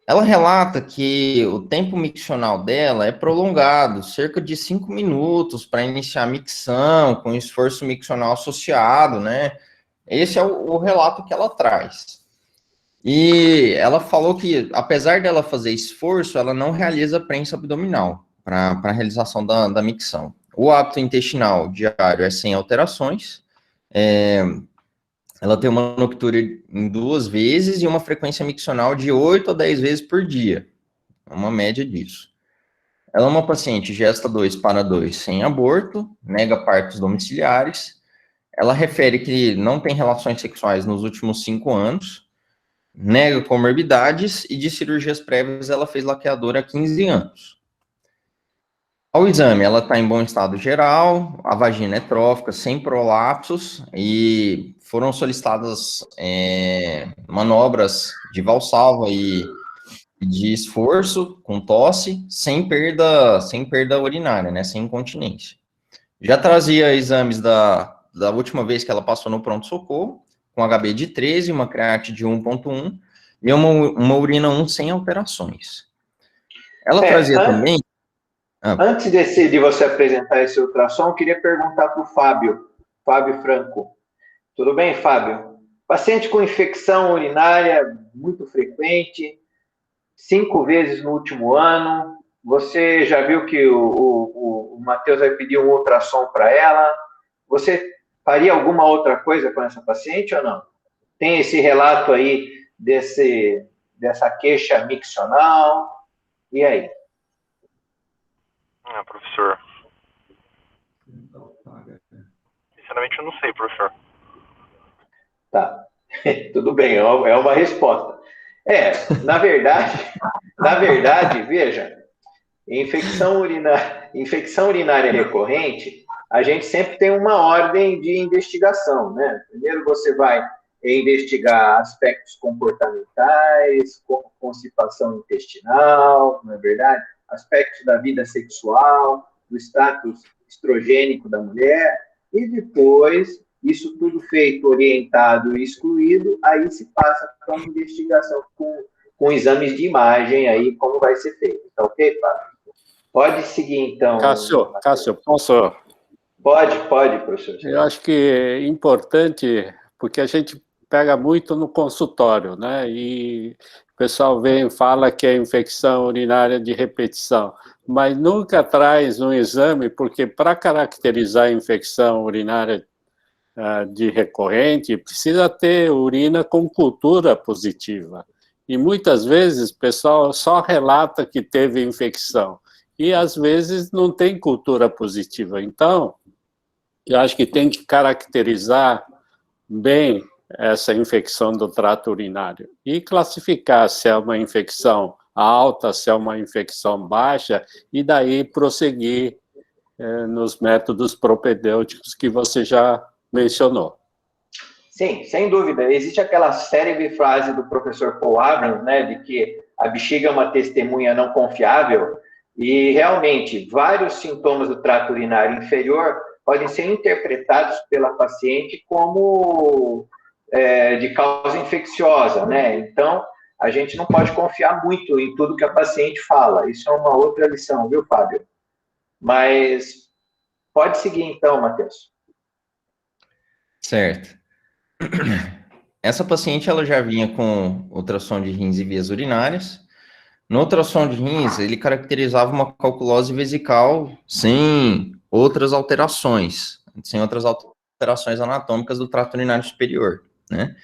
Ela relata que o tempo miccional dela é prolongado, cerca de 5 minutos para iniciar a micção, com esforço miccional associado, né? Esse é o relato que ela traz. E ela falou que, apesar dela fazer esforço, ela não realiza prensa abdominal para a realização da micção. O hábito intestinal diário é sem alterações. Ela tem uma noctúria em 2 vezes e uma frequência miccional de 8 a 10 vezes por dia. É uma média disso. Ela é uma paciente gesta 2 para 2 sem aborto, nega partos domiciliares. Ela refere que não tem relações sexuais nos últimos 5 anos, nega comorbidades e de cirurgias prévias ela fez laqueadura há 15 anos. Ao exame, ela está em bom estado geral, a vagina é trófica, sem prolapsos, e foram solicitadas manobras de valsalva e de esforço, com tosse, sem perda urinária, né, sem incontinência. Já trazia exames da última vez que ela passou no pronto-socorro, com HB de 13, uma create de 1.1, e uma urina 1 sem alterações. Ela trazia também... Antes de você apresentar esse ultrassom, eu queria perguntar para o Fábio Franco. Tudo bem, Fábio? Paciente com infecção urinária muito frequente, 5 vezes no último ano, você já viu que o Matheus vai pedir um ultrassom para ela? Você faria alguma outra coisa com essa paciente ou não? Tem esse relato aí dessa queixa miccional, e aí? Professor, sinceramente eu não sei, professor. Tá, tudo bem, é uma resposta. Na verdade, veja, infecção urinária recorrente, a gente sempre tem uma ordem de investigação, né? Primeiro você vai investigar aspectos comportamentais, constipação intestinal, não é verdade? Aspectos da vida sexual, do status estrogênico da mulher, e depois, isso tudo feito, orientado e excluído, aí se passa para uma investigação com exames de imagem aí, como vai ser feito. Tá ok, Fábio? Pode seguir, então. Cássio, posso? Pode, professor. Eu acho que é importante, porque a gente pega muito no consultório, né? E o pessoal vem e fala que é infecção urinária de repetição, mas nunca traz um exame, porque para caracterizar a infecção urinária de recorrente, precisa ter urina com cultura positiva. E muitas vezes o pessoal só relata que teve infecção, e às vezes não tem cultura positiva. Então, eu acho que tem que caracterizar bem essa infecção do trato urinário e classificar se é uma infecção alta, se é uma infecção baixa, e daí prosseguir nos métodos propedêuticos que você já mencionou. Sim, sem dúvida. Existe aquela célebre frase do professor Paul Abrams, né, de que a bexiga é uma testemunha não confiável, e realmente vários sintomas do trato urinário inferior podem ser interpretados pela paciente como de causa infecciosa, né? Então, a gente não pode confiar muito em tudo que a paciente fala. Isso é uma outra lição, viu, Fábio? Mas pode seguir, então, Matheus. Certo. Essa paciente, ela já vinha com ultrassom de rins e vias urinárias. No ultrassom de rins, ele caracterizava uma calculose vesical sem outras alterações anatômicas do trato urinário superior, né?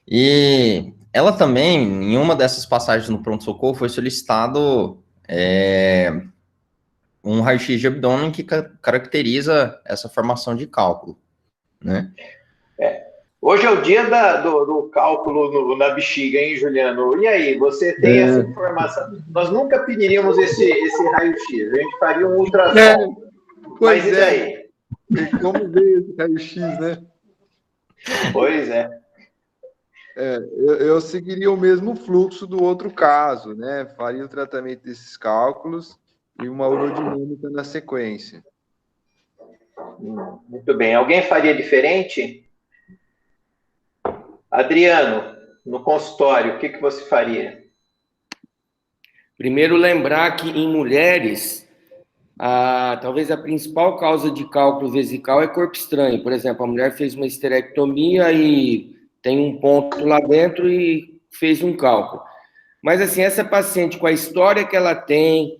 E ela também, em uma dessas passagens no pronto-socorro, foi solicitado um raio-x de abdômen que caracteriza essa formação de cálculo, né? Hoje é o dia do cálculo na bexiga, hein, Juliano? E aí, você tem essa informação? Nós nunca pediríamos esse raio-x, a gente faria um ultrassom. Pois mas e daí? Como veio esse raio-x, né? Pois é. Eu seguiria o mesmo fluxo do outro caso, né? Faria o tratamento desses cálculos e uma urodinâmica na sequência. Muito bem. Alguém faria diferente? Adriano, no consultório, o que você faria? Primeiro, lembrar que em mulheres, talvez a principal causa de cálculo vesical é corpo estranho. Por exemplo, a mulher fez uma esterectomia e tem um ponto lá dentro e fez um cálculo. Mas, assim, essa paciente, com a história que ela tem,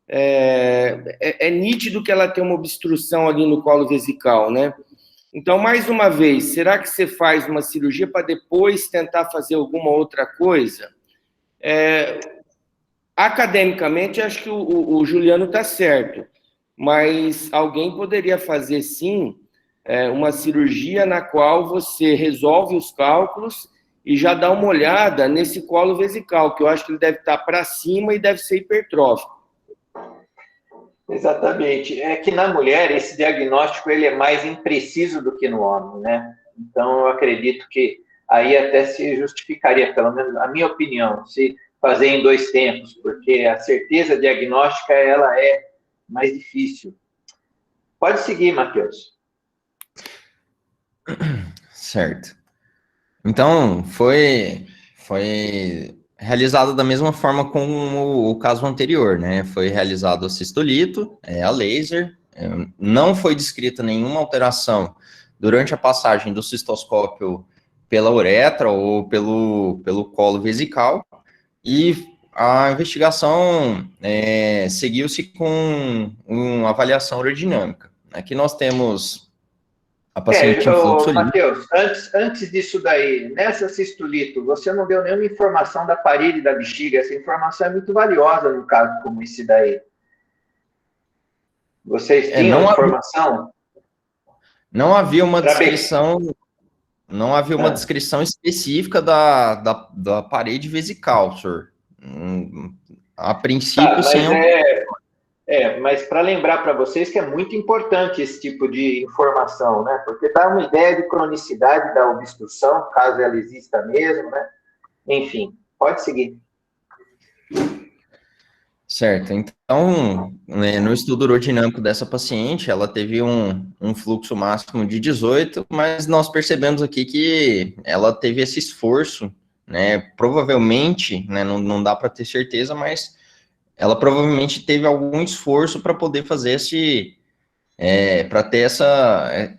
é nítido que ela tem uma obstrução ali no colo vesical, né? Então, mais uma vez, será que você faz uma cirurgia para depois tentar fazer alguma outra coisa? Academicamente, acho que o Juliano está certo, mas alguém poderia fazer, sim, uma cirurgia na qual você resolve os cálculos e já dá uma olhada nesse colo vesical, que eu acho que ele deve estar para cima e deve ser hipertrófico. Exatamente. É que na mulher esse diagnóstico ele é mais impreciso do que no homem, né? Então eu acredito que aí até se justificaria, pelo menos a minha opinião, se fazer em 2 tempos, porque a certeza diagnóstica ela é mais difícil. Pode seguir, Matheus. Certo. Então, foi realizado da mesma forma como o caso anterior, né? Foi realizado o cistolito, a laser, não foi descrita nenhuma alteração durante a passagem do cistoscópio pela uretra ou pelo colo vesical, e a investigação seguiu-se com uma avaliação urodinâmica. Aqui nós temos a paciente em fluxo livre. Matheus, antes disso daí, nessa cistolito, você não deu nenhuma informação da parede da bexiga. Essa informação é muito valiosa num caso como esse daí. Vocês tinham informação? Não havia uma descrição... Não havia uma descrição específica da parede vesical, senhor. A princípio, sim. Mas para lembrar para vocês que é muito importante esse tipo de informação, né? Porque dá uma ideia de cronicidade da obstrução, caso ela exista mesmo, né? Enfim, pode seguir. Certo. Então, no estudo urodinâmico dessa paciente, ela teve um fluxo máximo de 18, mas nós percebemos aqui que ela teve esse esforço, né? Provavelmente, né, não dá para ter certeza, mas ela provavelmente teve algum esforço para poder fazer para ter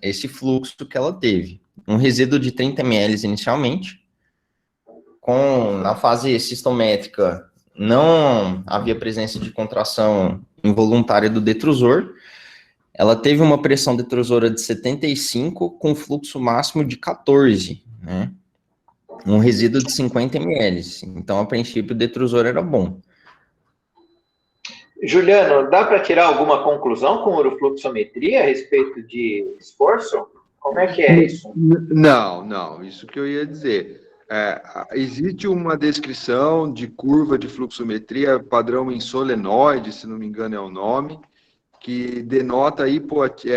esse fluxo que ela teve. Um resíduo de 30 ml inicialmente, na fase cistométrica, não havia presença de contração involuntária do detrusor. Ela teve uma pressão detrusora de 75 com fluxo máximo de 14, né? Um resíduo de 50 ml. Então, a princípio, o detrusor era bom. Juliano, dá para tirar alguma conclusão com urofluxometria a respeito de esforço? Como é que é isso? Não, isso que eu ia dizer. Existe uma descrição de curva de fluxometria padrão em solenoide, se não me engano é o nome, que denota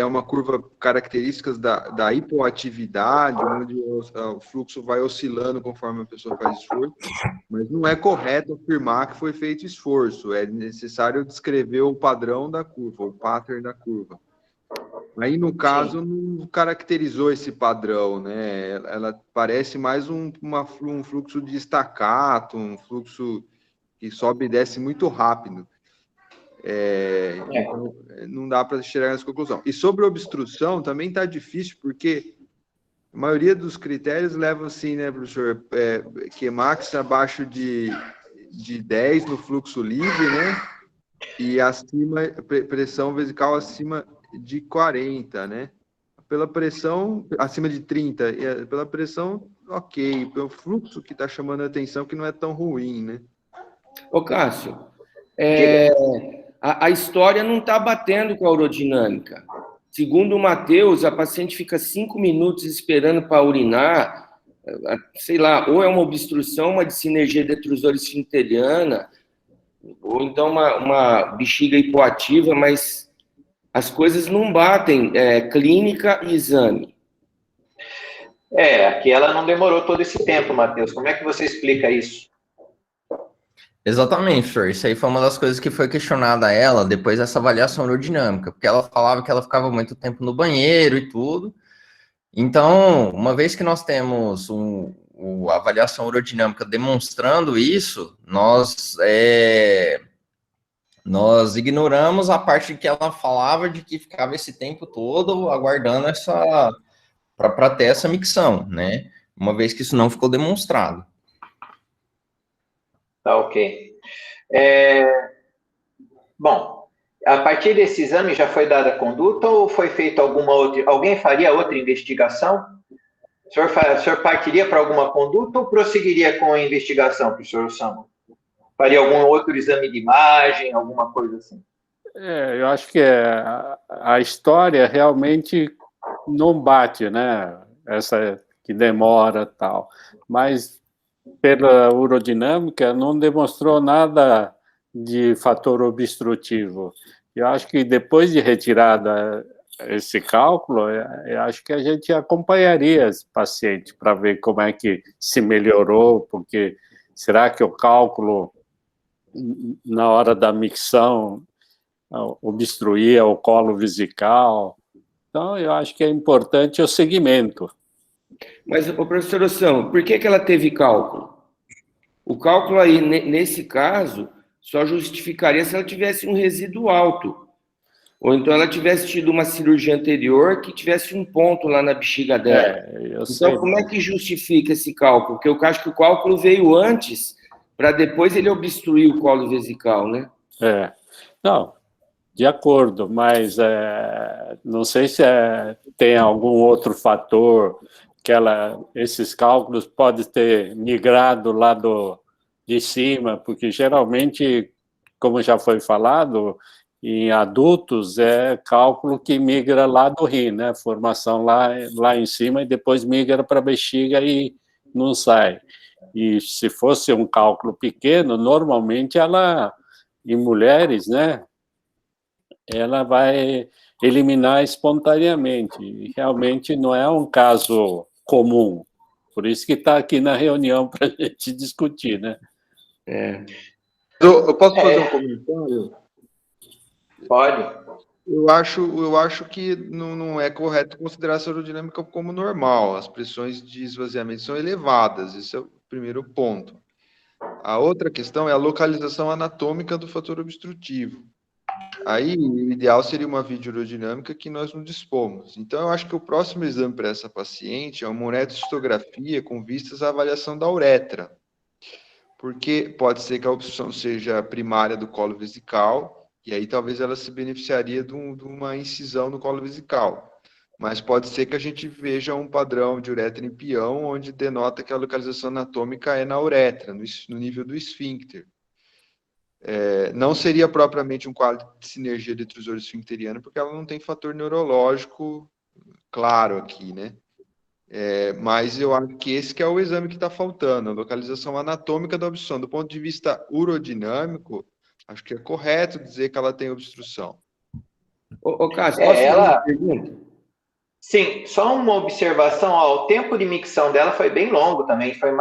uma curva características da hipoatividade, onde o fluxo vai oscilando conforme a pessoa faz esforço, mas não é correto afirmar que foi feito esforço, é necessário descrever o padrão da curva, o pattern da curva. Aí, no caso, não caracterizou esse padrão, né? Ela parece mais um fluxo de estacato, um fluxo que sobe e desce muito rápido. Então, não dá para chegar nessa conclusão. E sobre obstrução, também está difícil, porque a maioria dos critérios leva assim, né, professor? Qmax abaixo de 10 no fluxo livre, né? E pressão vesical acima de 40, né? Pela pressão, acima de 30, pela pressão, ok. Pelo fluxo que está chamando a atenção, que não é tão ruim, né? Ô, Cássio, a história não está batendo com a urodinâmica. Segundo o Matheus, a paciente fica 5 minutos esperando para urinar, sei lá, ou é uma obstrução, uma dissinergia detrusora esfinteriana, ou então uma bexiga hipoativa, mas as coisas não batem, clínica e exame. Aqui ela não demorou todo esse tempo, Matheus. Como é que você explica isso? Exatamente, senhor. Isso aí foi uma das coisas que foi questionada a ela depois dessa avaliação urodinâmica, porque ela falava que ela ficava muito tempo no banheiro e tudo. Então, uma vez que nós temos a avaliação urodinâmica demonstrando isso, nós ignoramos a parte que ela falava de que ficava esse tempo todo aguardando para ter essa micção, né? Uma vez que isso não ficou demonstrado. Tá, ok. Bom, a partir desse exame já foi dada a conduta ou foi feita alguma outra... Alguém faria outra investigação? O senhor partiria para alguma conduta ou prosseguiria com a investigação, professor Samuel? Faria algum outro exame de imagem, alguma coisa assim? Eu acho que a história realmente não bate, né? Essa que demora e tal. Mas pela urodinâmica não demonstrou nada de fator obstrutivo. Eu acho que depois de retirada esse cálculo, eu acho que a gente acompanharia esse paciente para ver como é que se melhorou, porque será que o cálculo na hora da micção obstruía o colo vesical? Então, eu acho que é importante o segmento. Mas, professor Ossão, por que ela teve cálculo? O cálculo aí, nesse caso, só justificaria se ela tivesse um resíduo alto. Ou então ela tivesse tido uma cirurgia anterior que tivesse um ponto lá na bexiga dela. Então, como é que justifica esse cálculo? Porque eu acho que o cálculo veio antes para depois ele obstruir o colo vesical, né? Não, de acordo, mas não sei se tem algum outro fator que esses cálculos podem ter migrado lá de cima, porque geralmente, como já foi falado, em adultos é cálculo que migra lá do rim, né? Formação lá em cima e depois migra para a bexiga e não sai. E se fosse um cálculo pequeno, normalmente em mulheres, né? Ela vai eliminar espontaneamente. E realmente não é um caso comum. Por isso que está aqui na reunião para a gente discutir, né? Eu posso fazer um comentário? Pode. Eu acho que não é correto considerar a aerodinâmica como normal. As pressões de esvaziamento são elevadas. Esse é o primeiro ponto. A outra questão é a localização anatômica do fator obstrutivo. Aí, o ideal seria uma videoaerodinâmica que nós não dispomos. Então, eu acho que o próximo exame para essa paciente é uma uretrocistografia com vistas à avaliação da uretra. Porque pode ser que a obstrução seja primária do colo vesical, e aí talvez ela se beneficiaria de uma incisão no colo vesical. Mas pode ser que a gente veja um padrão de uretra em peão, onde denota que a localização anatômica é na uretra, no nível do esfíncter. Não seria propriamente um quadro de sinergia detrusor esfincteriana, porque ela não tem fator neurológico claro aqui, né? Mas eu acho que esse que é o exame que está faltando, a localização anatômica da obstrução. Do ponto de vista urodinâmico, acho que é correto dizer que ela tem obstrução. Cássio, posso fazer uma pergunta? Sim, só uma observação, o tempo de micção dela foi bem longo também, foi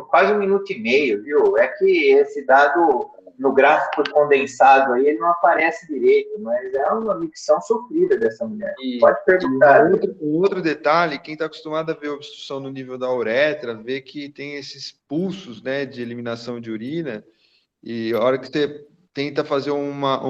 quase 1 minuto e meio, viu? É que esse dado no gráfico condensado aí, ele não aparece direito, mas é uma micção sofrida dessa mulher. Pode perguntar. Um outro detalhe, quem está acostumado a ver obstrução no nível da uretra, vê que tem esses pulsos, né, de eliminação de urina, e a hora que você tenta fazer uma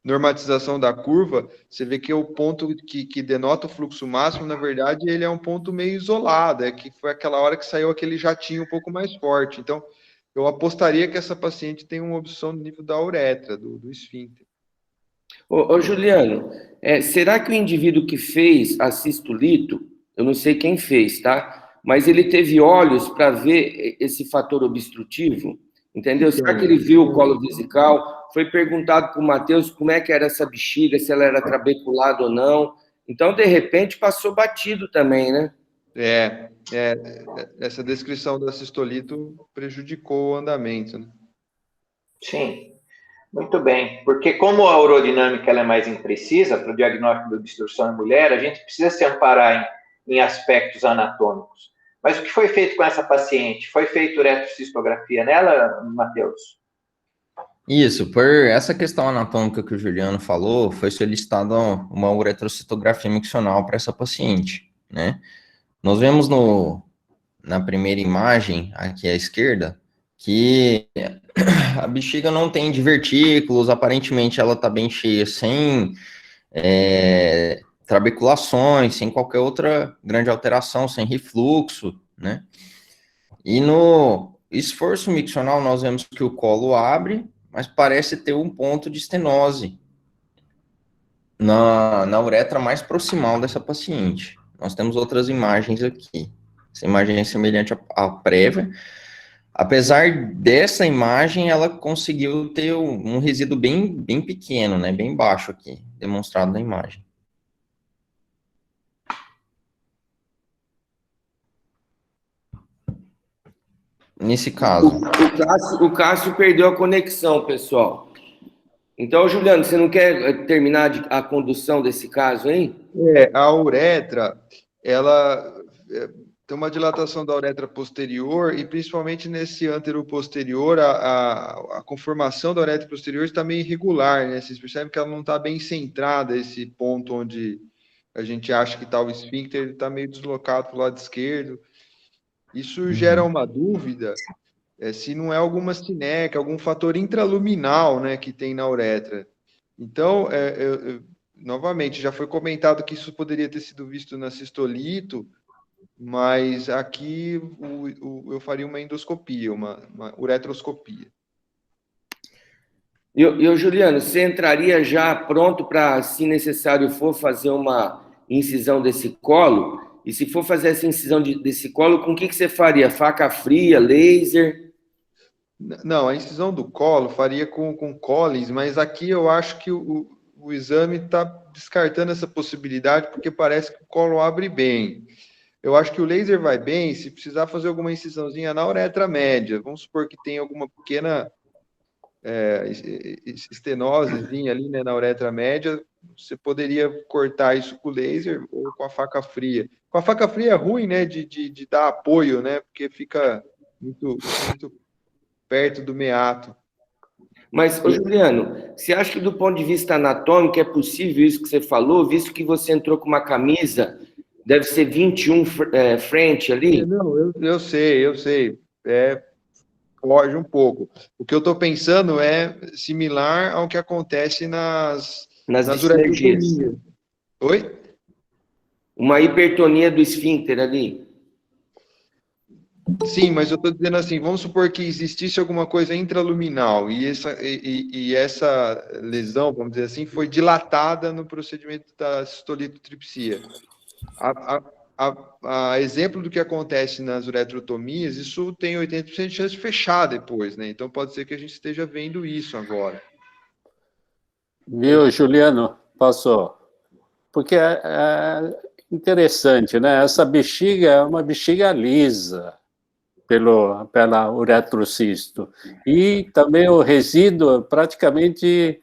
normatização da curva, você vê que o ponto que denota o fluxo máximo, na verdade, ele é um ponto meio isolado, que foi aquela hora que saiu aquele jatinho um pouco mais forte. Então, eu apostaria que essa paciente tem uma obstrução no nível da uretra, do esfíncter. Juliano, será que o indivíduo que fez a cistolito, eu não sei quem fez, tá? Mas ele teve olhos para ver esse fator obstrutivo? Entendeu? Será que ele viu o colo vesical? Foi perguntado para o Matheus como é que era essa bexiga, se ela era trabeculada ou não. Então, de repente, passou batido também, né? Essa descrição da cistolito prejudicou o andamento, né? Sim, muito bem. Porque como a urodinâmica ela é mais imprecisa para o diagnóstico de obstrução em mulher, a gente precisa se amparar em aspectos anatômicos. Mas o que foi feito com essa paciente? Foi feito uretrocistografia nela, Matheus? Isso, por essa questão anatômica que o Juliano falou, foi solicitada uma uretrocistografia miccional para essa paciente, né? Nós vemos na primeira imagem, aqui à esquerda, que a bexiga não tem divertículos, aparentemente ela está bem cheia, sem trabeculações, sem qualquer outra grande alteração, sem refluxo, né? E no esforço miccional nós vemos que o colo abre, mas parece ter um ponto de estenose na uretra mais proximal dessa paciente. Nós temos outras imagens aqui. Essa imagem é semelhante à prévia. Apesar dessa imagem, ela conseguiu ter um resíduo bem pequeno, né, bem baixo aqui, demonstrado na imagem. Nesse caso. O Cássio perdeu a conexão, pessoal. Então, Juliano, você não quer terminar a condução desse caso, hein? A uretra, ela tem uma dilatação da uretra posterior e principalmente nesse anteroposterior, a conformação da uretra posterior está meio irregular, né? Vocês percebem que ela não está bem centrada, esse ponto onde a gente acha que está o esfíncter, ele está meio deslocado para o lado esquerdo. Isso gera uma dúvida se não é alguma cineca, algum fator intraluminal, né, que tem na uretra. Então, novamente, já foi comentado que isso poderia ter sido visto na cistolito, mas aqui eu faria uma endoscopia, uma uretroscopia. E Juliano, você entraria já pronto para, se necessário for, fazer uma incisão desse colo? E se for fazer essa incisão desse colo, com o que você faria? Faca fria, laser? Não, a incisão do colo faria com Collins, mas aqui eu acho que o exame está descartando essa possibilidade, porque parece que o colo abre bem. Eu acho que o laser vai bem se precisar fazer alguma incisãozinha na uretra média. Vamos supor que tem alguma pequena estenosezinha ali, né, na uretra média, você poderia cortar isso com o laser ou com a faca fria. Com a faca fria é ruim, né, de dar apoio, né, porque fica muito perto do meato. Mas, Juliano, você acha que do ponto de vista anatômico é possível isso que você falou, visto que você entrou com uma camisa, deve ser 21 frente ali? Não, eu sei. Foge um pouco. O que eu estou pensando é similar ao que acontece nas uretrotomias. Oi? Uma hipertonia do esfíncter ali. Sim, mas eu estou dizendo assim, vamos supor que existisse alguma coisa intraluminal e essa lesão, vamos dizer assim, foi dilatada no procedimento da cistolitotripsia. A exemplo do que acontece nas uretrotomias, isso tem 80% de chance de fechar depois, né? Então pode ser que a gente esteja vendo isso agora. Viu, Juliano? Passou. Porque é interessante, né? Essa bexiga é uma bexiga lisa pela uretrocisto. E também o resíduo praticamente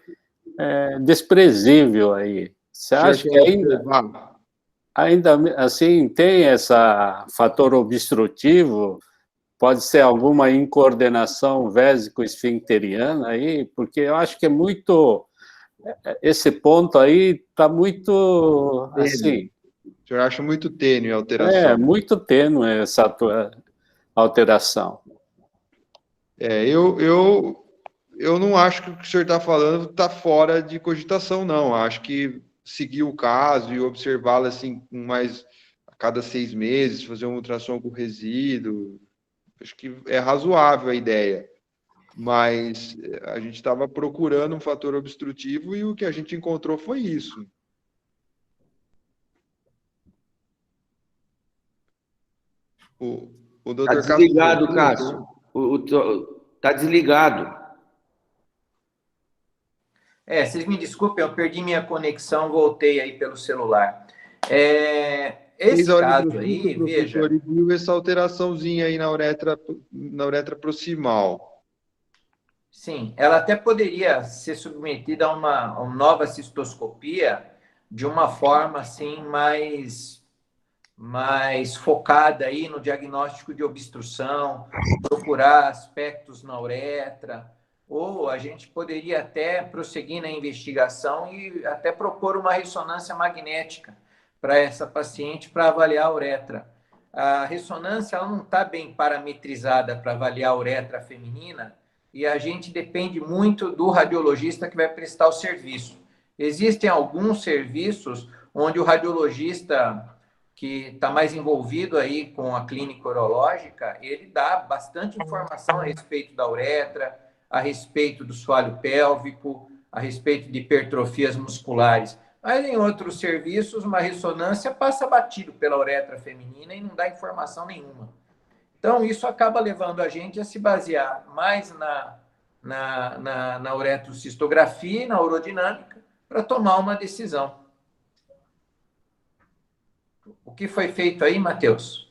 desprezível aí. Você acha que ainda assim tem esse fator obstrutivo? Pode ser alguma incoordenação vésico-esfincteriana aí? Porque eu acho que é muito... Esse ponto aí está muito, assim... O senhor acha muito tênue a alteração? É, muito tênue essa alteração. Eu não acho que o que o senhor está falando está fora de cogitação, não. Acho que seguir o caso e observá-lo assim, mais a cada 6 meses, fazer uma ultrassom com resíduo, acho que é razoável a ideia. Mas a gente estava procurando um fator obstrutivo e o que a gente encontrou foi isso. O doutor Está desligado, Cássio. Está desligado. Vocês me desculpem, eu perdi minha conexão, voltei aí pelo celular. Esse caso aí, veja... Ele viu essa alteraçãozinha aí na uretra proximal. Sim, ela até poderia ser submetida a uma nova cistoscopia de uma forma assim mais focada aí no diagnóstico de obstrução, procurar aspectos na uretra, ou a gente poderia até prosseguir na investigação e até propor uma ressonância magnética para essa paciente para avaliar a uretra. A ressonância ela não está bem parametrizada para avaliar a uretra feminina e a gente depende muito do radiologista que vai prestar o serviço. Existem alguns serviços onde o radiologista que está mais envolvido aí com a clínica urológica, ele dá bastante informação a respeito da uretra, a respeito do soalho pélvico, a respeito de hipertrofias musculares. Mas em outros serviços, uma ressonância passa batido pela uretra feminina e não dá informação nenhuma. Então, isso acaba levando a gente a se basear mais na uretrocistografia e na urodinâmica para tomar uma decisão. O que foi feito aí, Matheus?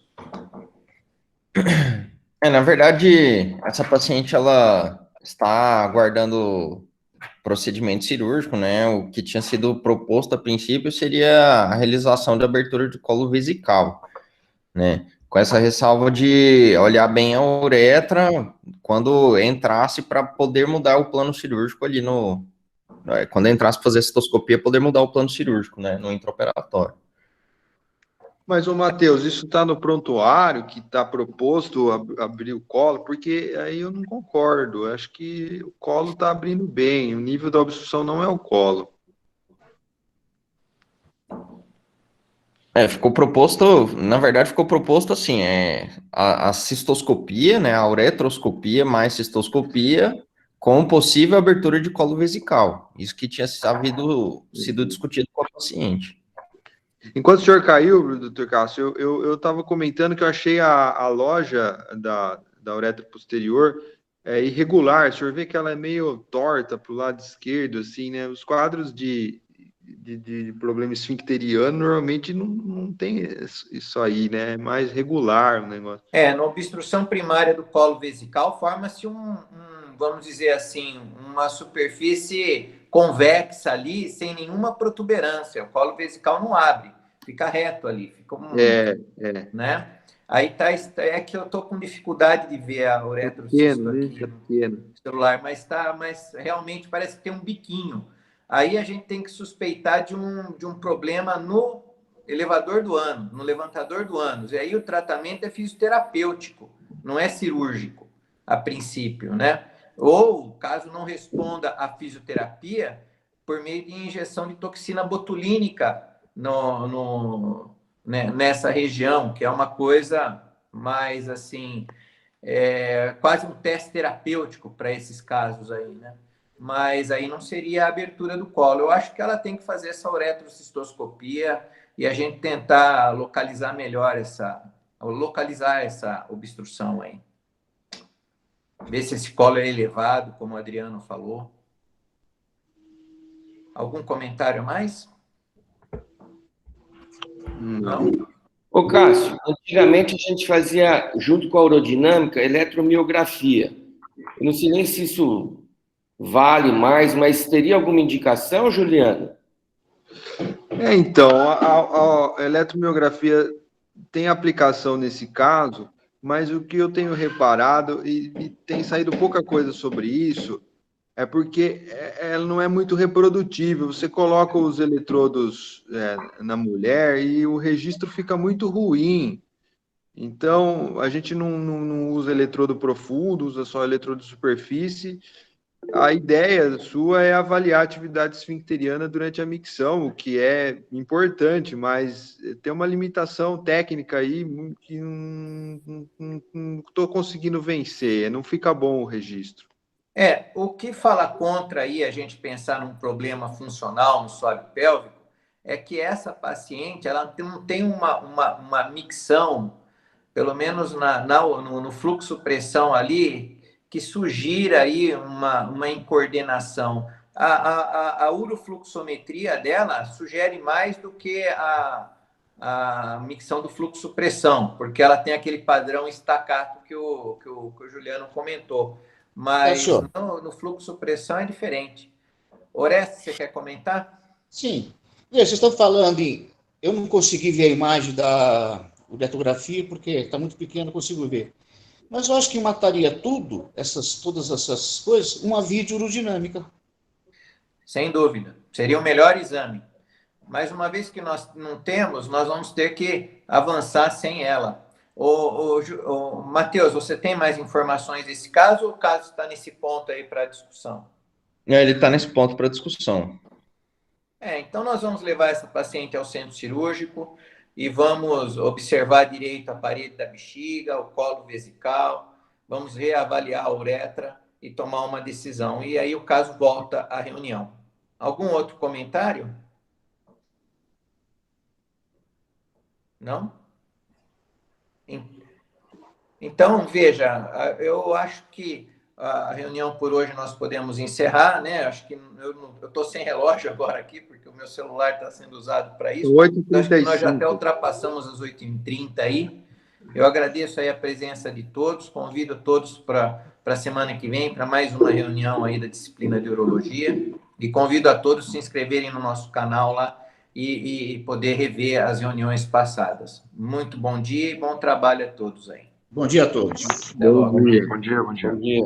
Na verdade, essa paciente, ela está aguardando procedimento cirúrgico, né? O que tinha sido proposto a princípio seria a realização de abertura de colo vesical, né? Com essa ressalva de olhar bem a uretra quando entrasse para poder mudar o plano cirúrgico ali quando entrasse para fazer a cistoscopia, poder mudar o plano cirúrgico, né? No intraoperatório. Mas, ô Matheus, isso está no prontuário que está proposto abrir o colo? Porque aí eu não concordo. Eu acho que o colo está abrindo bem. O nível da obstrução não é o colo. Ficou proposto, na verdade, ficou proposto assim, a cistoscopia, né, a uretroscopia mais cistoscopia com possível abertura de colo vesical. Isso que tinha sido discutido com a paciente. Enquanto o senhor caiu, doutor Cássio, eu estava comentando que eu achei a loja da uretra posterior irregular. O senhor vê que ela é meio torta para o lado esquerdo, assim, né? Os quadros de problema esfincteriano normalmente não tem isso aí, né? É mais regular o negócio. Na obstrução primária do colo vesical forma-se vamos dizer assim, uma superfície convexa ali, sem nenhuma protuberância. O colo vesical não abre, fica reto ali, fica né? Aí é que eu tô com dificuldade de ver a uretrocisto aqui no celular, mas realmente parece que tem um biquinho. Aí a gente tem que suspeitar de um problema no elevador do ânus, no levantador do ânus. E aí o tratamento é fisioterapêutico, não é cirúrgico, a princípio, né? Ou, caso não responda à fisioterapia, por meio de injeção de toxina botulínica nessa região, que é uma coisa mais, assim, quase um teste terapêutico para esses casos aí, né? Mas aí não seria a abertura do colo. Eu acho que ela tem que fazer essa uretrocistoscopia e a gente tentar localizar melhor essa obstrução aí. Ver se esse colo é elevado, como o Adriano falou. Algum comentário a mais? Não. Ô, Cássio, antigamente a gente fazia, junto com a urodinâmica, eletromiografia. Eu não sei nem se isso vale mais, mas teria alguma indicação, Juliano? Então, a eletromiografia tem aplicação nesse caso, mas o que eu tenho reparado, e tem saído pouca coisa sobre isso, é porque ela não é muito reprodutível. Você coloca os eletrodos na mulher e o registro fica muito ruim. Então, a gente não usa eletrodo profundo, usa só eletrodo de superfície. A ideia sua é avaliar a atividade esfincteriana durante a micção, o que é importante, mas tem uma limitação técnica aí que não estou conseguindo vencer, não fica bom o registro. O que fala contra aí a gente pensar num problema funcional no solo pélvico é que essa paciente ela não tem uma micção, pelo menos no fluxo-pressão ali, que sugira aí uma incoordenação. A urofluxometria dela sugere mais do que a micção do fluxo-pressão, porque ela tem aquele padrão staccato que o Juliano comentou. Mas no fluxo-pressão é diferente. Orestes, você quer comentar? Sim. Vocês estão falando em... Eu não consegui ver a imagem da uretrografia, porque está muito pequeno, não consigo ver. Mas eu acho que mataria todas essas coisas, uma videourodinâmica. Sem dúvida. Seria o melhor exame. Mas uma vez que nós não temos, nós vamos ter que avançar sem ela. Matheus, você tem mais informações desse caso ou o caso está nesse ponto aí para discussão? Ele está nesse ponto para discussão. Então nós vamos levar essa paciente ao centro cirúrgico e vamos observar direito a parede da bexiga, o colo vesical, vamos reavaliar a uretra e tomar uma decisão. E aí o caso volta à reunião. Algum outro comentário? Não? Então, veja, eu acho que a reunião por hoje nós podemos encerrar, né? Acho que eu estou sem relógio agora aqui, porque o meu celular está sendo usado para isso. 8h35. Acho que nós já até ultrapassamos as 8h30 aí. Eu agradeço aí a presença de todos, convido todos para a semana que vem, para mais uma reunião aí da disciplina de urologia, e convido a todos a se inscreverem no nosso canal lá e poder rever as reuniões passadas. Muito bom dia e bom trabalho a todos aí. Bom dia a todos. Até logo. Bom dia. Bom dia.